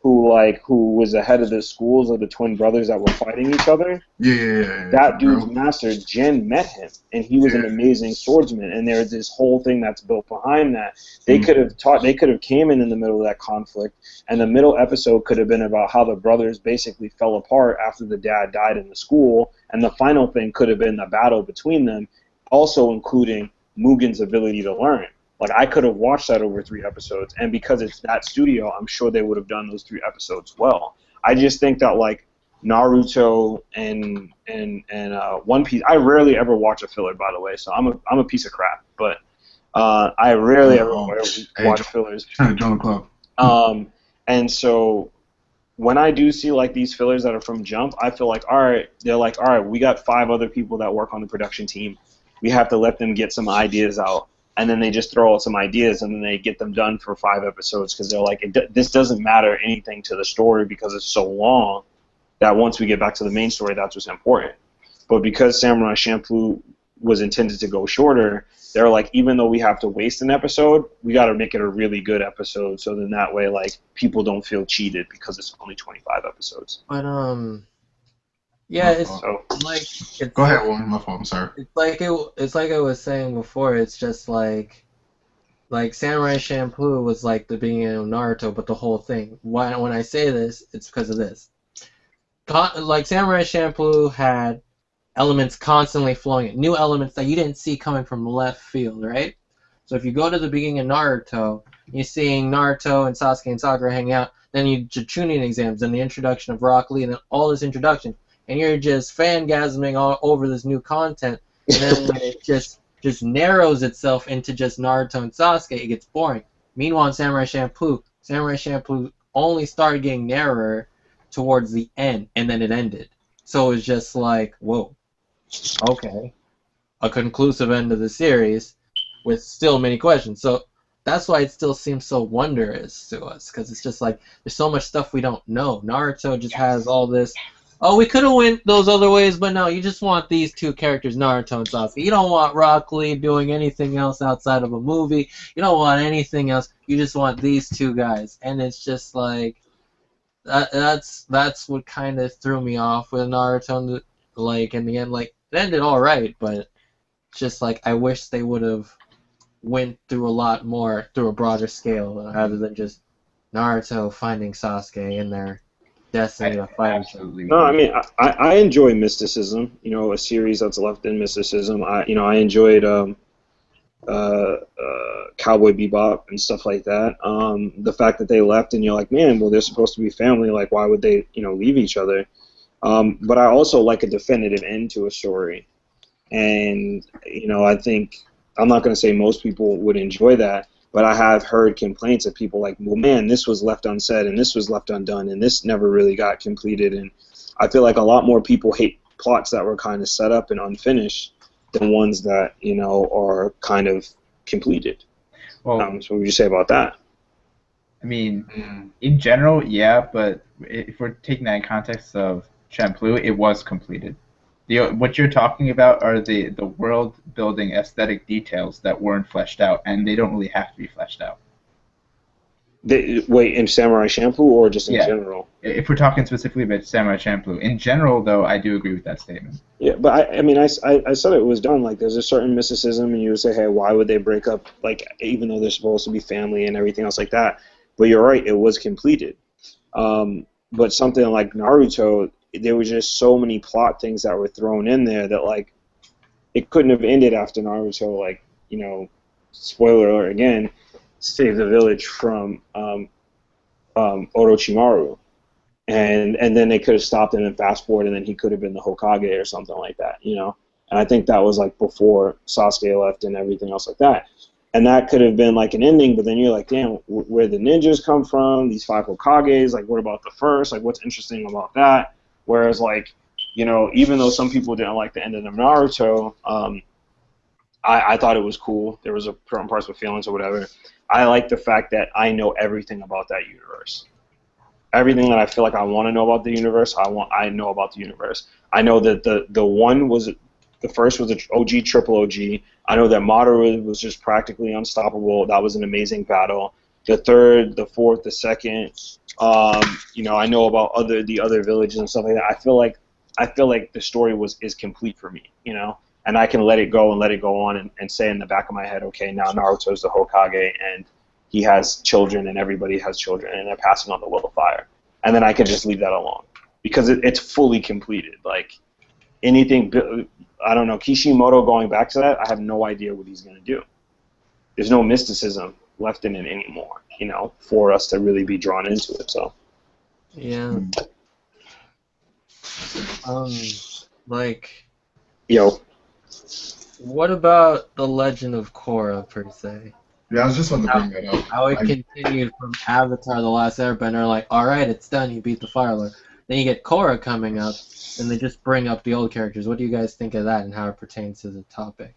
who was the head of the schools of the twin brothers that were fighting each other. Yeah. That dude's master, Jin, met him, and he was an amazing swordsman. And there's this whole thing that's built behind that. They could have came in the middle of that conflict, and the middle episode could have been about how the brothers basically fell apart after the dad died in the school, and the final thing could have been the battle between them, also including Mugen's ability to learn. Like I could have watched that over 3 episodes, and because it's that studio, I'm sure they would have done those 3 episodes well. I just think that like Naruto and One Piece. I rarely ever watch a filler, by the way, so I'm a piece of crap. But I rarely ever watch fillers. Trying to join the club. And so when I do see like these fillers that are from Jump, I feel like all right, we got 5 other people that work on the production team. We have to let them get some ideas out. And then they just throw out some ideas, and then they get them done for 5 episodes because they're like, this doesn't matter anything to the story because it's so long that once we get back to the main story, that's what's important. But because Samurai Champloo was intended to go shorter, they're like, even though we have to waste an episode, we got to make it a really good episode, so then that way, like, people don't feel cheated because it's only 25 episodes. But yeah, it's So, like Go ahead, Warren. My fault. I'm sorry. it's like I was saying before. It's just like Samurai Champloo was like the beginning of Naruto, but the whole thing. When I say this, it's because of this. Like Samurai Champloo had elements constantly flowing in, new elements that you didn't see coming from left field, right? So if you go to the beginning of Naruto, you're seeing Naruto and Sasuke and Sakura hanging out. Then you Chunin exams, then the introduction of Rock Lee, and then all this introduction. And you're just fangasming all over this new content, and then when it just narrows itself into just Naruto and Sasuke, it gets boring. Meanwhile, in Samurai Champloo only started getting narrower towards the end, and then it ended. So it was just like, whoa, okay, a conclusive end of the series with still many questions. So that's why it still seems so wondrous to us, because it's just like there's so much stuff we don't know. Naruto just has all this. Oh, we could have went those other ways, but no, you just want these 2 characters, Naruto and Sasuke. You don't want Rock Lee doing anything else outside of a movie. You don't want anything else. You just want these 2 guys. And it's just like, that's what kind of threw me off with Naruto. And like, in the end, like, it ended all right, but just like, I wish they would have went through a lot more, through a broader scale, rather than just Naruto finding Sasuke in their destiny to fight each other. no, I mean, I enjoy mysticism. You know, a series that's left in mysticism. I enjoyed Cowboy Bebop and stuff like that. The fact that they left, and you're like, man, well, they're supposed to be family. Like, why would they, leave each other? But I also like a definitive end to a story, and I think I'm not going to say most people would enjoy that. But I have heard complaints of people like, well, man, this was left unsaid, and this was left undone, and this never really got completed. And I feel like a lot more people hate plots that were kind of set up and unfinished than ones that, are kind of completed. Well, So what would you say about that? I mean, in general, yeah, but if we're taking that in context of Champloo, it was completed. What you're talking about are the world-building aesthetic details that weren't fleshed out, and they don't really have to be fleshed out. Wait, in Samurai Champloo or just in general? If we're talking specifically about Samurai Champloo. In general, though, I do agree with that statement. Yeah, but I said it was done. Like, there's a certain mysticism, and you would say, hey, why would they break up, like, even though they're supposed to be family and everything else like that? But you're right, it was completed. But something like Naruto, there were just so many plot things that were thrown in there that, like, it couldn't have ended after Naruto, like, spoiler alert again, saved the village from Orochimaru. and then they could have stopped him and fast forward, and then he could have been the Hokage or something like that, you know. And I think that was like before Sasuke left and everything else like that. And that could have been like an ending, but then you're like, damn, where the ninjas come from, these 5 Hokages, like what about the first? Like what's interesting about that? Whereas like, you know, even though some people didn't like the ending of Naruto, I thought it was cool. There was certain parts with feelings or whatever. I like the fact that I know everything about that universe. Everything that I feel like I want to know about the universe, I know about the universe. I know that the first was an OG, triple OG. I know that Madara was just practically unstoppable. That was an amazing battle. The third, the fourth, the second, you know, I know about the other villages and stuff like that. I feel like the story is complete for me, you know, and I can let it go on and say in the back of my head, okay, now Naruto's the Hokage and he has children and everybody has children and they're passing on the will of fire, and then I can just leave that alone because it's fully completed. Like anything, I don't know, Kishimoto going back to that, I have no idea what he's going to do. There's no mysticism left in it anymore, you know, for us to really be drawn into it. So Yeah. Like, yo, what about the Legend of Korra per se? Yeah, I was just about to bring that up. How it Like, continued from Avatar: The Last Airbender, like, all right, it's done, you beat the Fire Lord. Then you get Korra coming up, and they just bring up the old characters. What do you guys think of that and how it pertains to the topic?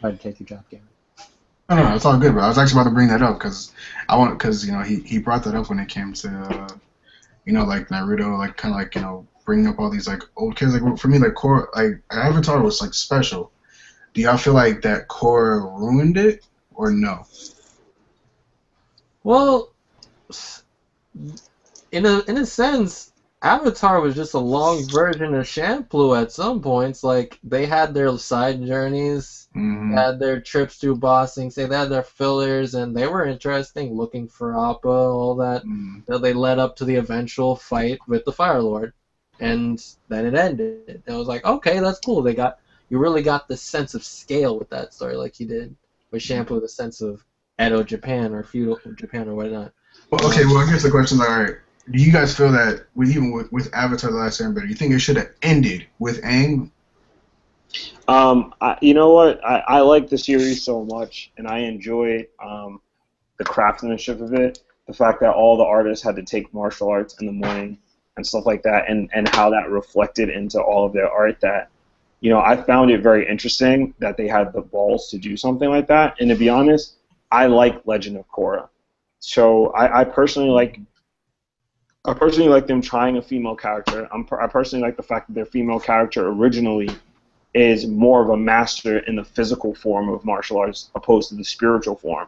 I'd take your job, Gavin. no, it's all good, bro. I was actually about to bring that up because you know, he brought that up when it came to, you know, like Naruto, like kind of like, you know, bringing up all these like old kids. Like for me, like Korra, like Avatar was like special. Do y'all feel like that Korra ruined it or no? Well, in a sense, Avatar was just a long version of Shampoo at some points. Like, they had their side journeys, had their trips through Bossing, say they had their fillers, and they were interesting, looking for Appa, all that. They led up to the eventual fight with the Fire Lord, and then it ended. And I was like, okay, that's cool. You really got the sense of scale with that story, like you did with Shampoo, the sense of Edo Japan or feudal Japan or whatnot. Well, okay, well, I guess the question is, all right, do you guys feel that with Avatar: The Last Airbender, you think it should have ended with Aang? you know what? I like the series so much, and I enjoy the craftsmanship of it. The fact that all the artists had to take martial arts in the morning and stuff like that, and how that reflected into all of their art. That, you know, I found it very interesting that they had the balls to do something like that. And to be honest, I like Legend of Korra. So I personally like them trying a female character. I personally like the fact that their female character originally is more of a master in the physical form of martial arts opposed to the spiritual form.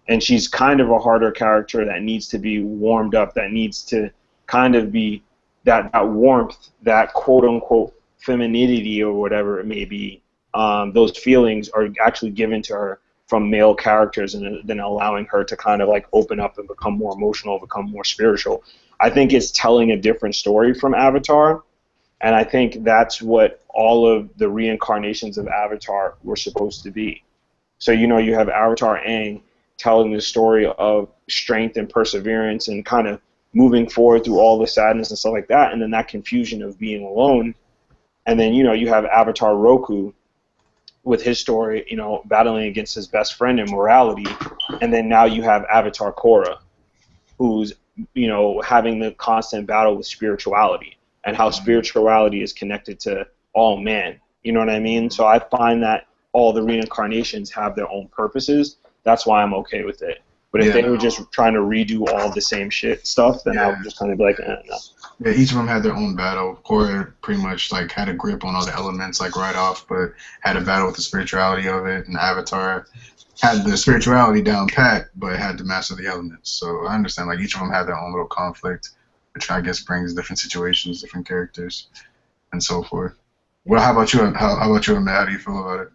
And she's kind of a harder character that needs to be warmed up, that needs to kind of be that warmth, that quote-unquote femininity or whatever it may be. Those feelings are actually given to her from male characters, and then allowing her to kind of like open up and become more emotional, become more spiritual. I think it's telling a different story from Avatar, and I think that's what all of the reincarnations of Avatar were supposed to be. So, you know, you have Avatar Aang telling the story of strength and perseverance and kind of moving forward through all the sadness and stuff like that, and then that confusion of being alone. And then, you know, you have Avatar Roku with his story, you know, battling against his best friend in morality. And then now you have Avatar Korra, who's, you know, having the constant battle with spirituality and how spirituality is connected to all man. You know what I mean? So I find that all the reincarnations have their own purposes. That's why I'm okay with it. But if they were just trying to redo all the same shit stuff, then I would just kind of be like, no. Yeah, each of them had their own battle. Korra pretty much like had a grip on all the elements like right off, but had a battle with the spirituality of it. And Avatar had the spirituality down pat, but had to master the elements. So I understand like each of them had their own little conflict, which I guess brings different situations, different characters, and so forth. Well, how about you? How about you, Matt? How do you feel about it?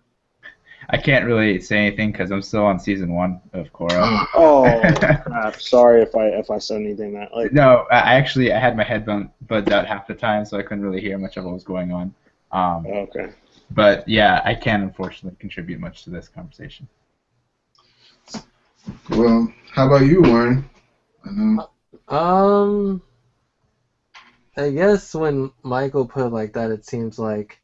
I can't really say anything because I'm still on season 1 of Korra. Oh, crap. Sorry if I said anything that like. No, I had my headbuds out half the time, so I couldn't really hear much of what was going on. Okay. But yeah, I can't unfortunately contribute much to this conversation. Well, how about you, Warren? I guess when Michael put it like that, it seems like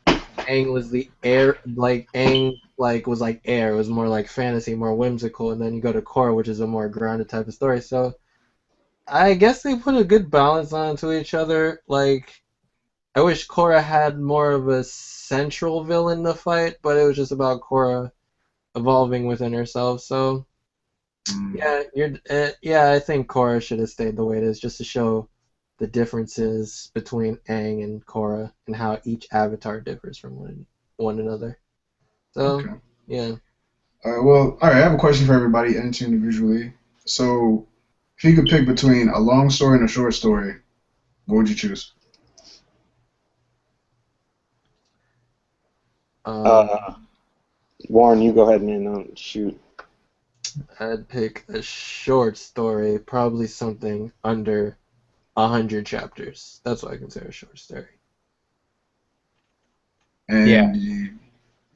Aang was the air, like Aang was like air. It was more like fantasy, more whimsical, and then you go to Korra, which is a more grounded type of story. So I guess they put a good balance onto each other. Like I wish Korra had more of a central villain to fight, but it was just about Korra evolving within herself. So yeah, I think Korra should have stayed the way it is, just to show the differences between Aang and Korra and how each avatar differs from one another. So Okay. yeah. All right. I have a question for everybody, and each individually. So, if you could pick between a long story and a short story, what would you choose? Warren, you go ahead, man. Shoot. I'd pick a short story, probably something under 100 chapters. That's what I consider a short story. And Yeah. you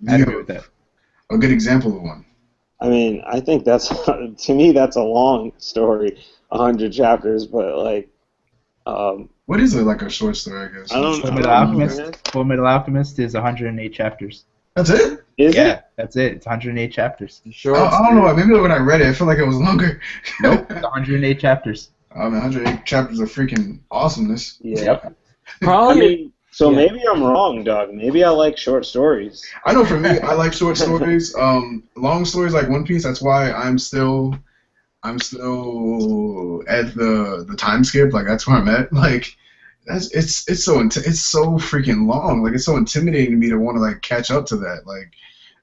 I have agree with that. a good example of one. I mean, I think that's to me that's a long story, 100 chapters, but like, What is it like a short story? I guess. I don't Full know, Metal man. Alchemist. Full Metal Alchemist is 108 chapters. That's it. Is Yeah, it? that's it. It's 108 chapters. Short I don't know why. Maybe when I read it, I feel like it was longer. Nope, it's 108 chapters. I mean, 108 chapters of freaking awesomeness. Yeah. Yep. I Probably. mean, so Yeah. maybe I'm wrong, Doug. Maybe I like short stories. I know for me, I like short stories. Long stories like One Piece. That's why I'm still at the time skip. Like that's where I'm at. Like it's so freaking long. Like it's so intimidating to me to want to like catch up to that. Like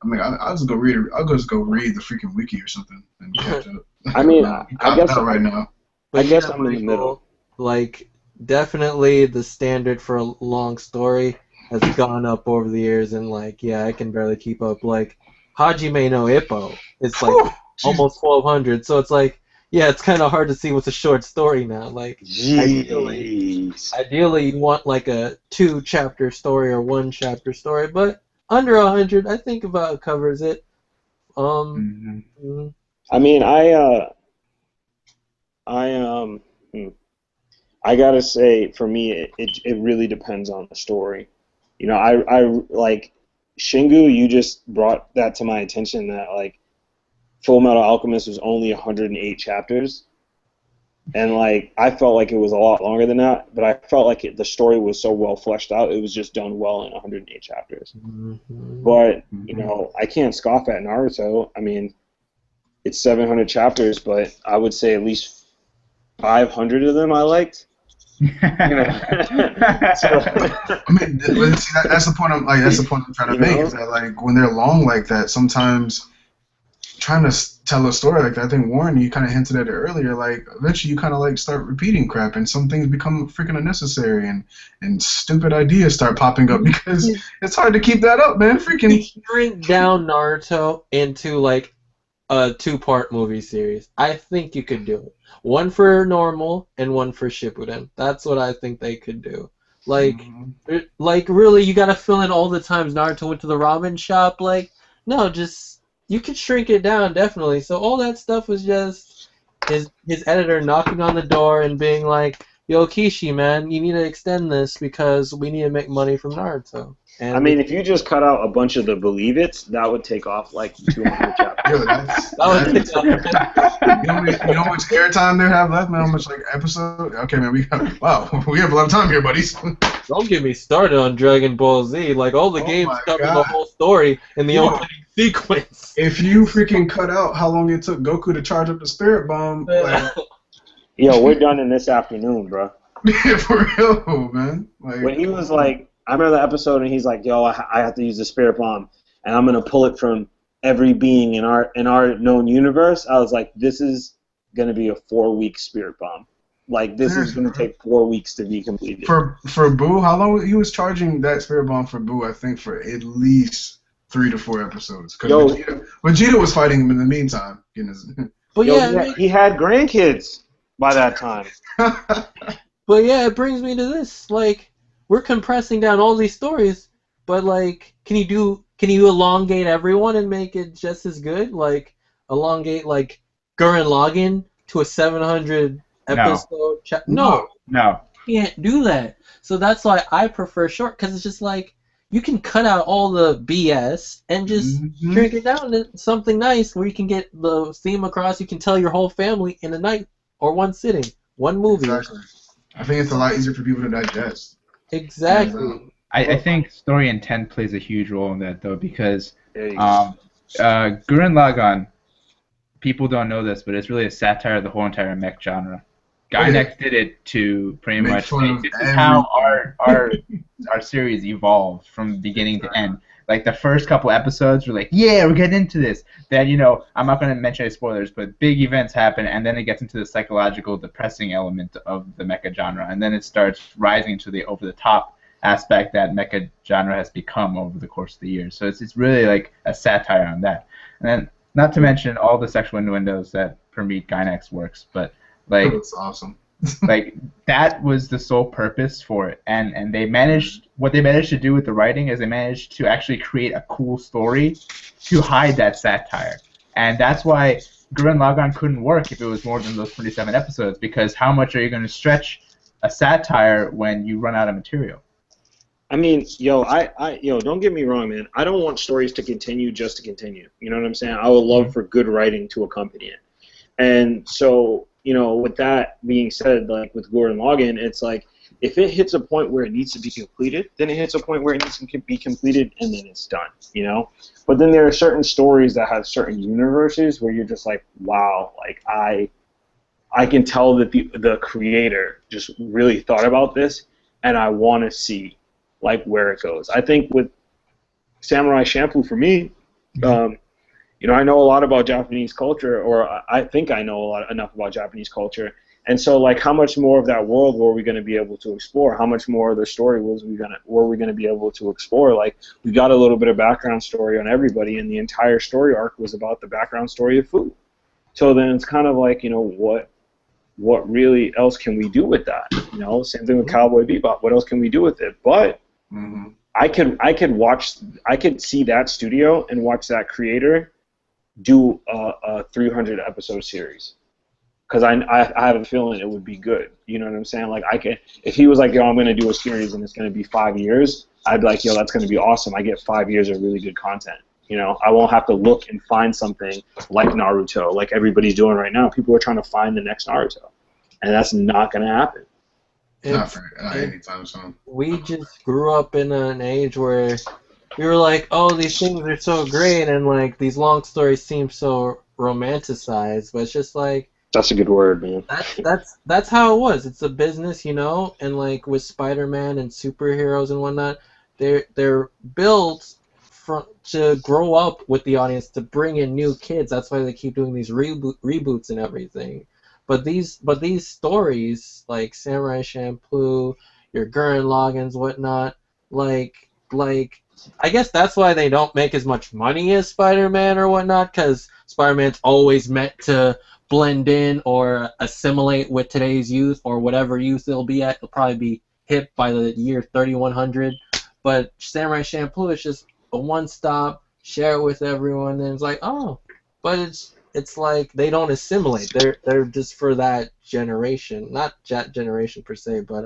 I mean, I'll just go read it. I'll just go read the freaking wiki or something and catch up. I mean, I'm I guess out right now. I guess yeah, I'm in the middle. Like, definitely the standard for a long story has gone up over the years, and like, yeah, I can barely keep up. Like, Hajime no Ippo, it's like almost 1200, so it's like, yeah, it's kind of hard to see what's a short story now. Like, Jeez. ideally you want like a 2-chapter story or 1-chapter story, but under 100, I think about covers it. Mhm. I mean, I gotta say, for me, it really depends on the story. You know, I like Shingu. You just brought that to my attention that like Full Metal Alchemist was only 108 chapters, and like I felt like it was a lot longer than that. But I felt like the story was so well fleshed out. It was just done well in 108 chapters. Mhm. But you know, I can't scoff at Naruto. I mean, it's 700 chapters, but I would say at least 500 of them I liked. I mean, see, that's the point. That's the point I'm trying to make. Is that like when they're long like that, sometimes trying to tell a story like that. I think Warren, you kind of hinted at it earlier. Like eventually, you kind of like start repeating crap, and some things become freaking unnecessary, and stupid ideas start popping up because it's hard to keep that up, man. Freaking Shrink down Naruto into like a 2-part movie series. I think you could do it. One for normal and one for Shippuden. That's what I think they could do. Like really, you gotta fill in all the times Naruto went to the ramen shop. Like, no, just you could shrink it down definitely. So all that stuff was just his editor knocking on the door and being like, "Yo, Kishi, man, you need to extend this because we need to make money from Naruto." And I mean, if you just cut out a bunch of the Believe It's, that would take off like 200 chapters. Yo, that's, that would take you know how much airtime they have left, man? How much like episode? Okay, man, we have a lot of time here, buddies. Don't get me started on Dragon Ball Z. Like, all the Oh games my cover the God. whole story in the Yo. opening sequence. If you freaking cut out how long it took Goku to charge up the Spirit Bomb, like, Yo, we're done in this afternoon, bro. for real, man. Like, When he was like, I remember the episode, and he's like, "Yo, I have to use the Spirit Bomb, and I'm gonna pull it from every being in our known universe." I was like, "This is gonna be a 4-week Spirit Bomb. Like, this is gonna take 4 weeks to be completed." for Boo, how long he was charging that Spirit Bomb for Boo? I think for at least 3 to 4 episodes. Because Vegeta was fighting him in the meantime. Getting his But Yo, yeah, he had grandkids by that time. but yeah, it brings me to this. Like, we're compressing down all these stories, but like, can you elongate everyone and make it just as good? Like, elongate like Gurren Lagann to a 700 episode. No. can't do that. So that's why I prefer short, because it's just like you can cut out all the BS and just Mhm. shrink it down to something nice where you can get the theme across. You can tell your whole family in a night or one sitting, one movie. Exactly. I think it's a lot easier for people to digest. Exactly. I think story intent plays a huge role in that though, because There you go. Gurren Lagann, people don't know this, but it's really a satire of the whole entire mech genre. Gainax did it to pretty Make much fun say, of this is how everything. our series evolved from beginning to end. Like the first couple episodes were like, yeah, we're getting into this. Then, you know, I'm not going to mention any spoilers, but big events happen, and then it gets into the psychological, depressing element of the mecha genre, and then it starts rising to the over-the-top aspect that mecha genre has become over the course of the years. So it's really like a satire on that. And then, not to mention all the sexual innuendos that permeate Gainax works, but like That's awesome. like that was the sole purpose for it, and they managed what they managed to do with the writing is they managed to actually create a cool story to hide that satire, and that's why Gurren Lagann couldn't work if it was more than those 27 episodes, because how much are you going to stretch a satire when you run out of material? I mean, yo, don't get me wrong, man. I don't want stories to continue just to continue. You know what I'm saying? I would love for good writing to accompany it. And so, you know, with that being said, like with Gurren Lagann, it's like if it hits a point where it needs to be completed, then it hits a point where it needs to be completed, and then it's done. You know. But then there are certain stories that have certain universes where you're just like, wow, like I can tell that the creator just really thought about this, and I want to see like where it goes. I think with Samurai Champloo, for me, you know, I know a lot about Japanese culture, or I think I know enough about Japanese culture, and so like, how much more of that world were we going to be able to explore? How much more of the story were we going to be able to explore? Like, we got a little bit of background story on everybody, and the entire story arc was about the background story of Fu. So then it's kind of like, you know, what really else can we do with that? You know, same thing with Cowboy Bebop. What else can we do with it? But I could see that studio and watch that creator do a 300 episode series, because I have a feeling it would be good. You know what I'm saying? Like, if he was like, yo, I'm gonna do a series and it's gonna be 5 years, I'd be like, yo, that's gonna be awesome. I get 5 years of really good content. You know, I won't have to look and find something like Naruto, like everybody's doing right now. People are trying to find the next Naruto, and that's not gonna happen. Not anytime soon. We just grew up in an age where we were like, oh, these things are so great, and like these long stories seem so romanticized, but it's just like, That's a good word, man. that's how it was. It's a business, you know, and like with Spider-Man and superheroes and whatnot, they're built to grow up with the audience, to bring in new kids. That's why they keep doing these reboots and everything. But these stories like Samurai Champloo, your Gurren Laganns, whatnot, like I guess that's why they don't make as much money as Spider-Man or whatnot, because Spider-Man's always meant to blend in or assimilate with today's youth, or whatever youth it'll be at. It'll probably be hip by the year 3100. But Samurai Champloo is just a one-stop, share it with everyone, and it's like, oh, but it's like they don't assimilate. They're just for that generation, not that generation per se, but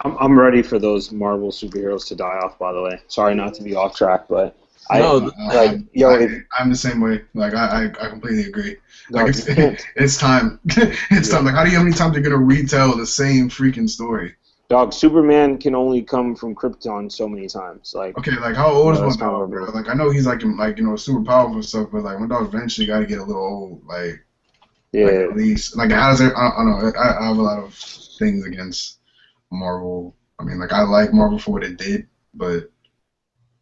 I'm ready for those Marvel superheroes to die off. By the way, sorry not to be off track, but I'm the same way. Like I completely agree. Like it's time. It's time. Like, how many times are you gonna retell the same freaking story? Dog, Superman can only come from Krypton so many times. Like, okay, like how old is that's my dog, bro? Like, I know he's like you know, super powerful and stuff, but like my dog eventually got to get a little old. Like, yeah, like, at least like how does it? I don't know. I have a lot of things against Marvel. I mean, like, I like Marvel for what it did, but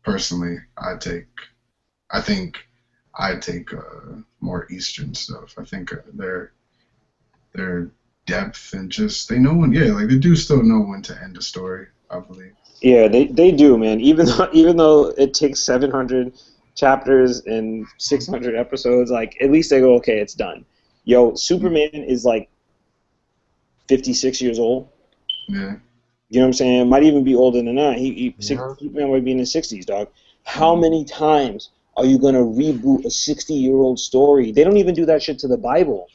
personally, I think I'd take more Eastern stuff. I think their depth and just they know when, like they do still know when to end a story, I believe. Yeah, they do, man. Even though it takes 700 chapters and 600 episodes, like, at least they go, okay, it's done. Yo, Superman is like 56 years old. Yeah. You know what I'm saying? Might even be older than that. Superman might be in his 60s, dog. How many times are you going to reboot a 60-year-old story? They don't even do that shit to the Bible.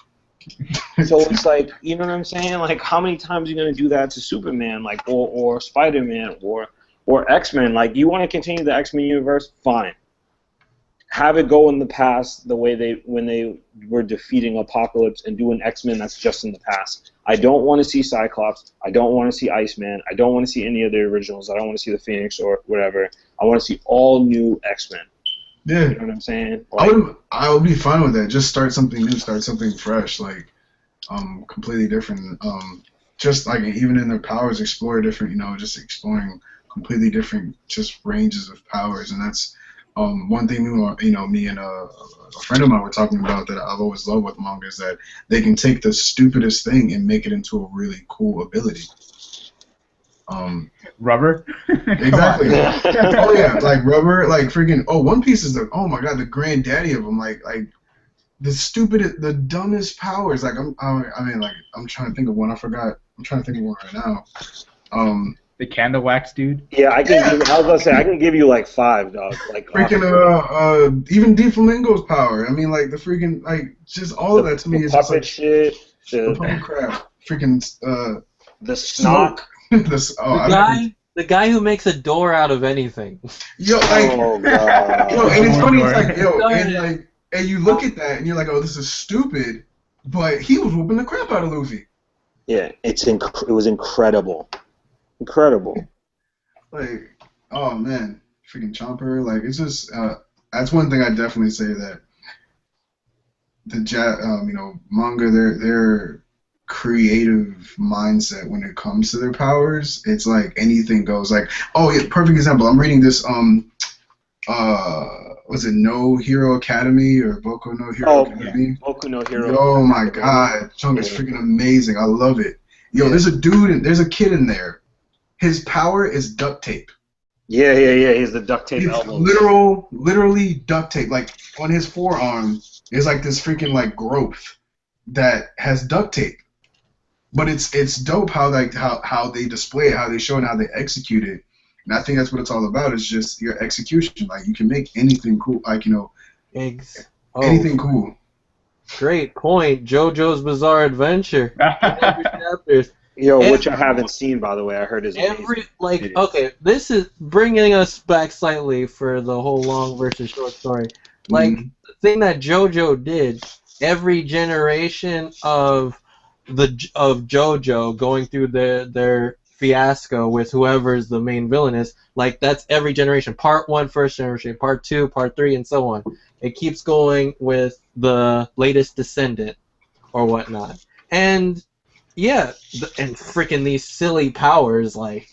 So it's like, you know what I'm saying? Like, how many times are you gonna do that to Superman, like, or Spider-Man, or X-Men? Like, you want to continue the X-Men universe? Fine. Have it go in the past the way when they were defeating Apocalypse, and do an X-Men that's just in the past. I don't want to see Cyclops. I don't want to see Iceman. I don't want to see any of the originals. I don't want to see the Phoenix or whatever. I want to see all new X-Men. Yeah. You know what I'm saying? Like, I would be fine with that. Just start something new, start something fresh, like completely different. Just like even in their powers, explore different. Just exploring completely different just ranges of powers, and that's one thing. Me and a friend of mine were talking about that I've always loved with manga is that they can take the stupidest thing and make it into a really cool ability. Rubber. Exactly. Oh yeah, like Rubber, like freaking. Oh, One Piece is oh my god, the granddaddy of them. Like the stupidest, the dumbest powers. Like I'm trying to think of one. I forgot. I'm trying to think of one right now. The candle wax dude. yeah, I was gonna say I can give you like 5, dog. Like freaking even D Flamingo's power. I mean, like the freaking just all of that to me is just puppet like shit. the puppet crap. Freaking The snot. The guy who makes a door out of anything. Yo, like, Oh god. yo, and it's funny. It's like, and you look at that and you're like, oh, this is stupid, but he was whooping the crap out of Luffy. Yeah, it was incredible. Incredible. Like, oh man, freaking Chomper. Like, it's just that's one thing I definitely say that the manga, their creative mindset when it comes to their powers, it's like anything goes. Like, oh yeah, perfect example. I'm reading this was it No Hero Academy or Boku no Hero Academy? Yeah. Boku no Hero. Oh my god, Chung is freaking amazing. I love it. Yo, there's a kid in there. His power is duct tape. Yeah. He's the duct tape elbow. Literally duct tape. Like on his forearm is like this freaking like growth that has duct tape. But it's dope how they display it, how they show it, and how they execute it. And I think that's what it's all about. Is just your execution. Like you can make anything cool. Like anything cool. Great point. JoJo's Bizarre Adventure. Chapters. Yo, which I haven't seen, by the way. I heard is amazing. Okay, this is bringing us back slightly for the whole long versus short story. Like, the thing that JoJo did, every generation of JoJo going through their fiasco with whoever's the main villain is, like, that's every generation. Part 1, first generation, Part 2, Part 3, and so on. It keeps going with the latest descendant or whatnot. And yeah, and freaking these silly powers, like,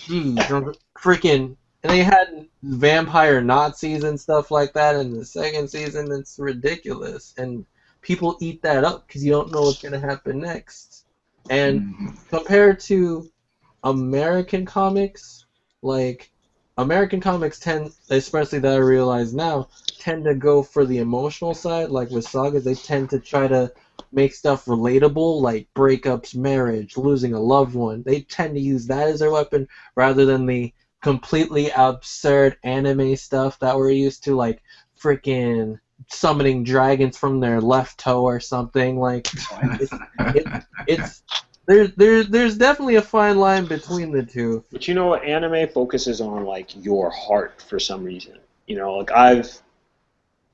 freaking, and they had vampire Nazis and stuff like that in the second season. It's ridiculous, and people eat that up because you don't know what's gonna happen next. And compared to American comics, like, American comics tend, especially that I realize now, tend to go for the emotional side. Like with sagas, they tend to try to make stuff relatable, like breakups, marriage, losing a loved one. They tend to use that as their weapon rather than the completely absurd anime stuff that we're used to, like freaking summoning dragons from their left toe or something. Like, there's definitely a fine line between the two. But you know what? Anime focuses on like your heart for some reason. You know, like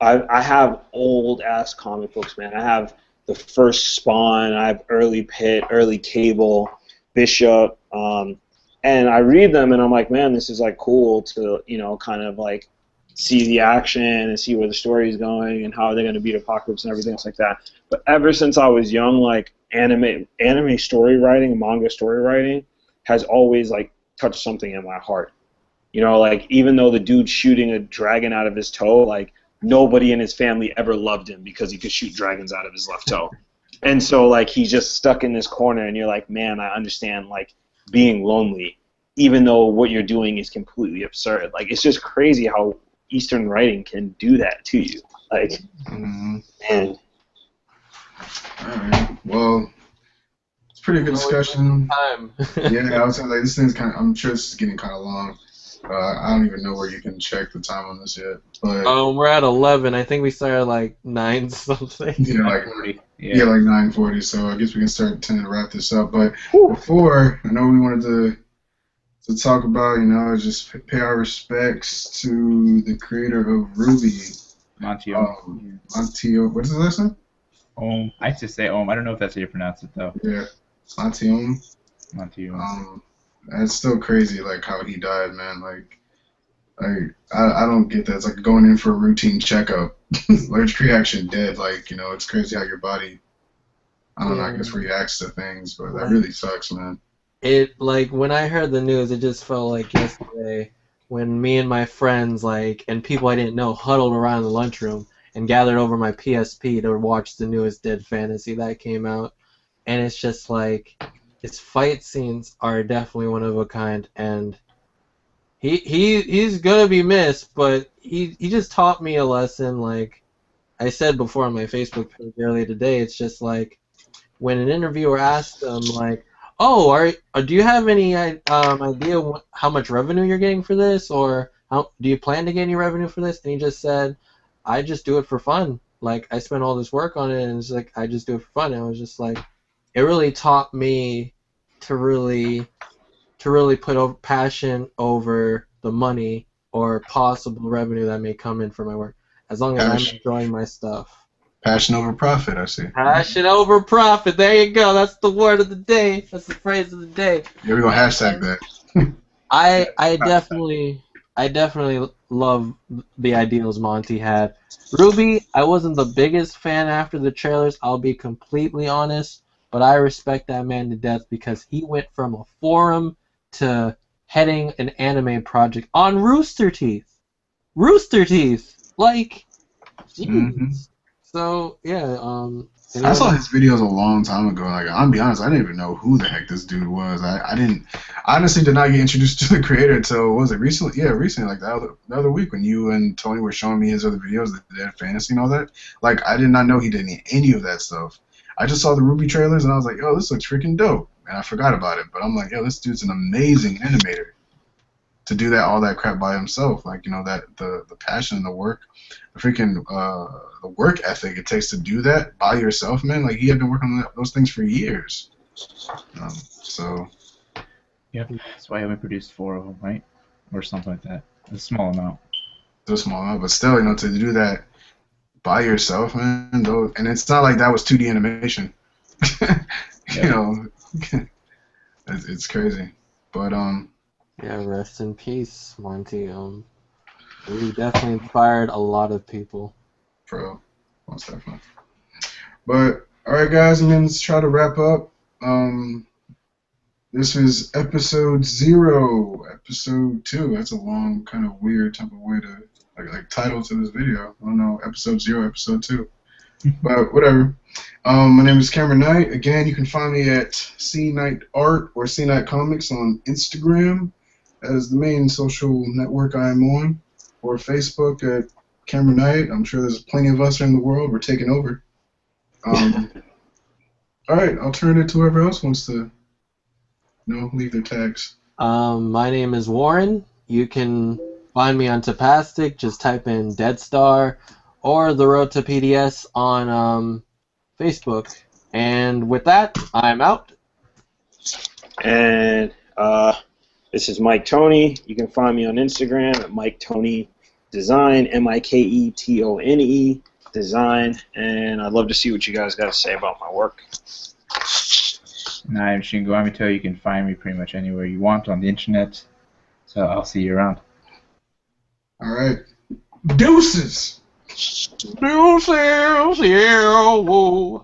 I have old ass comic books, man. I have the first Spawn, I have early Pit, early Cable, Bishop, and I read them and I'm like, man, this is like cool to, you know, kind of like see the action and see where the story is going and how they're going to beat Apocalypse and everything else like that. But ever since I was young, like anime story writing, manga story writing has always like touched something in my heart. You know, like even though the dude's shooting a dragon out of his toe, like nobody in his family ever loved him because he could shoot dragons out of his left toe. And so like he's just stuck in this corner and you're like, man, I understand like being lonely, even though what you're doing is completely absurd. Like it's just crazy how Eastern writing can do that to you. Like, man. Alright, well, it's a pretty good discussion. Time. Yeah, I was like, this thing's kind of, I'm sure this is getting kind of long. I don't even know where you can check the time on this yet, but We're at 11. I think we started like 9 something. yeah, like 9:40. So I guess we can start tending to wrap this up. But before, I know we wanted to talk about, just pay our respects to the creator of Ruby, Montio. Montio. What's his last name? I just say Om. I don't know if that's how you pronounce it though. Yeah, Montio. Montio. That's still crazy, like how he died, man. Like, I don't get that. It's like going in for a routine checkup. Allergic reaction, dead. Like, it's crazy how your body, I don't know, I guess reacts to things, but that really sucks, man. When I heard the news, it just felt like yesterday when me and my friends, and people I didn't know huddled around the lunchroom and gathered over my PSP to watch the newest Dead Fantasy that came out. And it's just like, his fight scenes are definitely one of a kind, and he's gonna be missed, but he just taught me a lesson. Like I said before on my Facebook page earlier today, it's just like when an interviewer asked him like, "Oh, do you have any idea how much revenue you're getting for this, or do you plan to get any revenue for this?" And he just said, "I just do it for fun. Like I spent all this work on it, and it's like I just do it for fun." And I was just like, it really taught me to really put passion over the money or possible revenue that may come in for my work, as long as I'm enjoying my stuff. Passion over profit, I see. Passion over profit. There you go. That's the word of the day. That's the phrase of the day. Yeah, we're gonna hashtag that. I definitely love the ideals Monty had. Ruby, I wasn't the biggest fan after the trailers. I'll be completely honest. But I respect that man to death because he went from a forum to heading an anime project on Rooster Teeth. Rooster Teeth! Like, jeez. Mm-hmm. So, yeah, I saw his videos a long time ago. Like, I'll be honest, I didn't even know who the heck this dude was. I honestly did not get introduced to the creator until, was it recently? Yeah, recently, like the other week when you and Tony were showing me his other videos, the Dead Fantasy and all that. Like, I did not know he did any of that stuff. I just saw the Ruby trailers and I was like, yo, this looks freaking dope. And I forgot about it. But I'm like, yo, this dude's an amazing animator to do all that crap by himself. Like, that the passion and the work, the freaking the work ethic it takes to do that by yourself, man. Like, he had been working on those things for years. So. Yeah, that's why I haven't produced 4 of them, right? Or something like that. A small amount. It's a small amount, but still, to do that by yourself, man. And it's not like that was 2D animation. It's crazy. But yeah, rest in peace, Monty. He definitely inspired a lot of people. Bro, most definitely. But all right, guys, and then let's try to wrap up. This is episode 0, episode 2. That's a long, kind of weird type of way to like title to this video. I don't know, episode 0, episode 2. But whatever. My name is Cameron Knight. Again, you can find me at C Knight Art or C Knight Comics on Instagram as the main social network I am on, or Facebook at Cameron Knight. I'm sure there's plenty of us in the world. We're taking over. All right, I'll turn it to whoever else wants to leave their tags. My name is Warren. You can find me on Tapastic. Just type in Dead Star or The Road to PDS on Facebook. And with that, I'm out. And this is Mike Tony. You can find me on Instagram at Mike Tony Design, MikeTone Design. And I'd love to see what you guys got to say about my work. And I'm Shingo Amito. You can find me pretty much anywhere you want on the internet. So I'll see you around. All right. Deuces! Deuces! Yeah!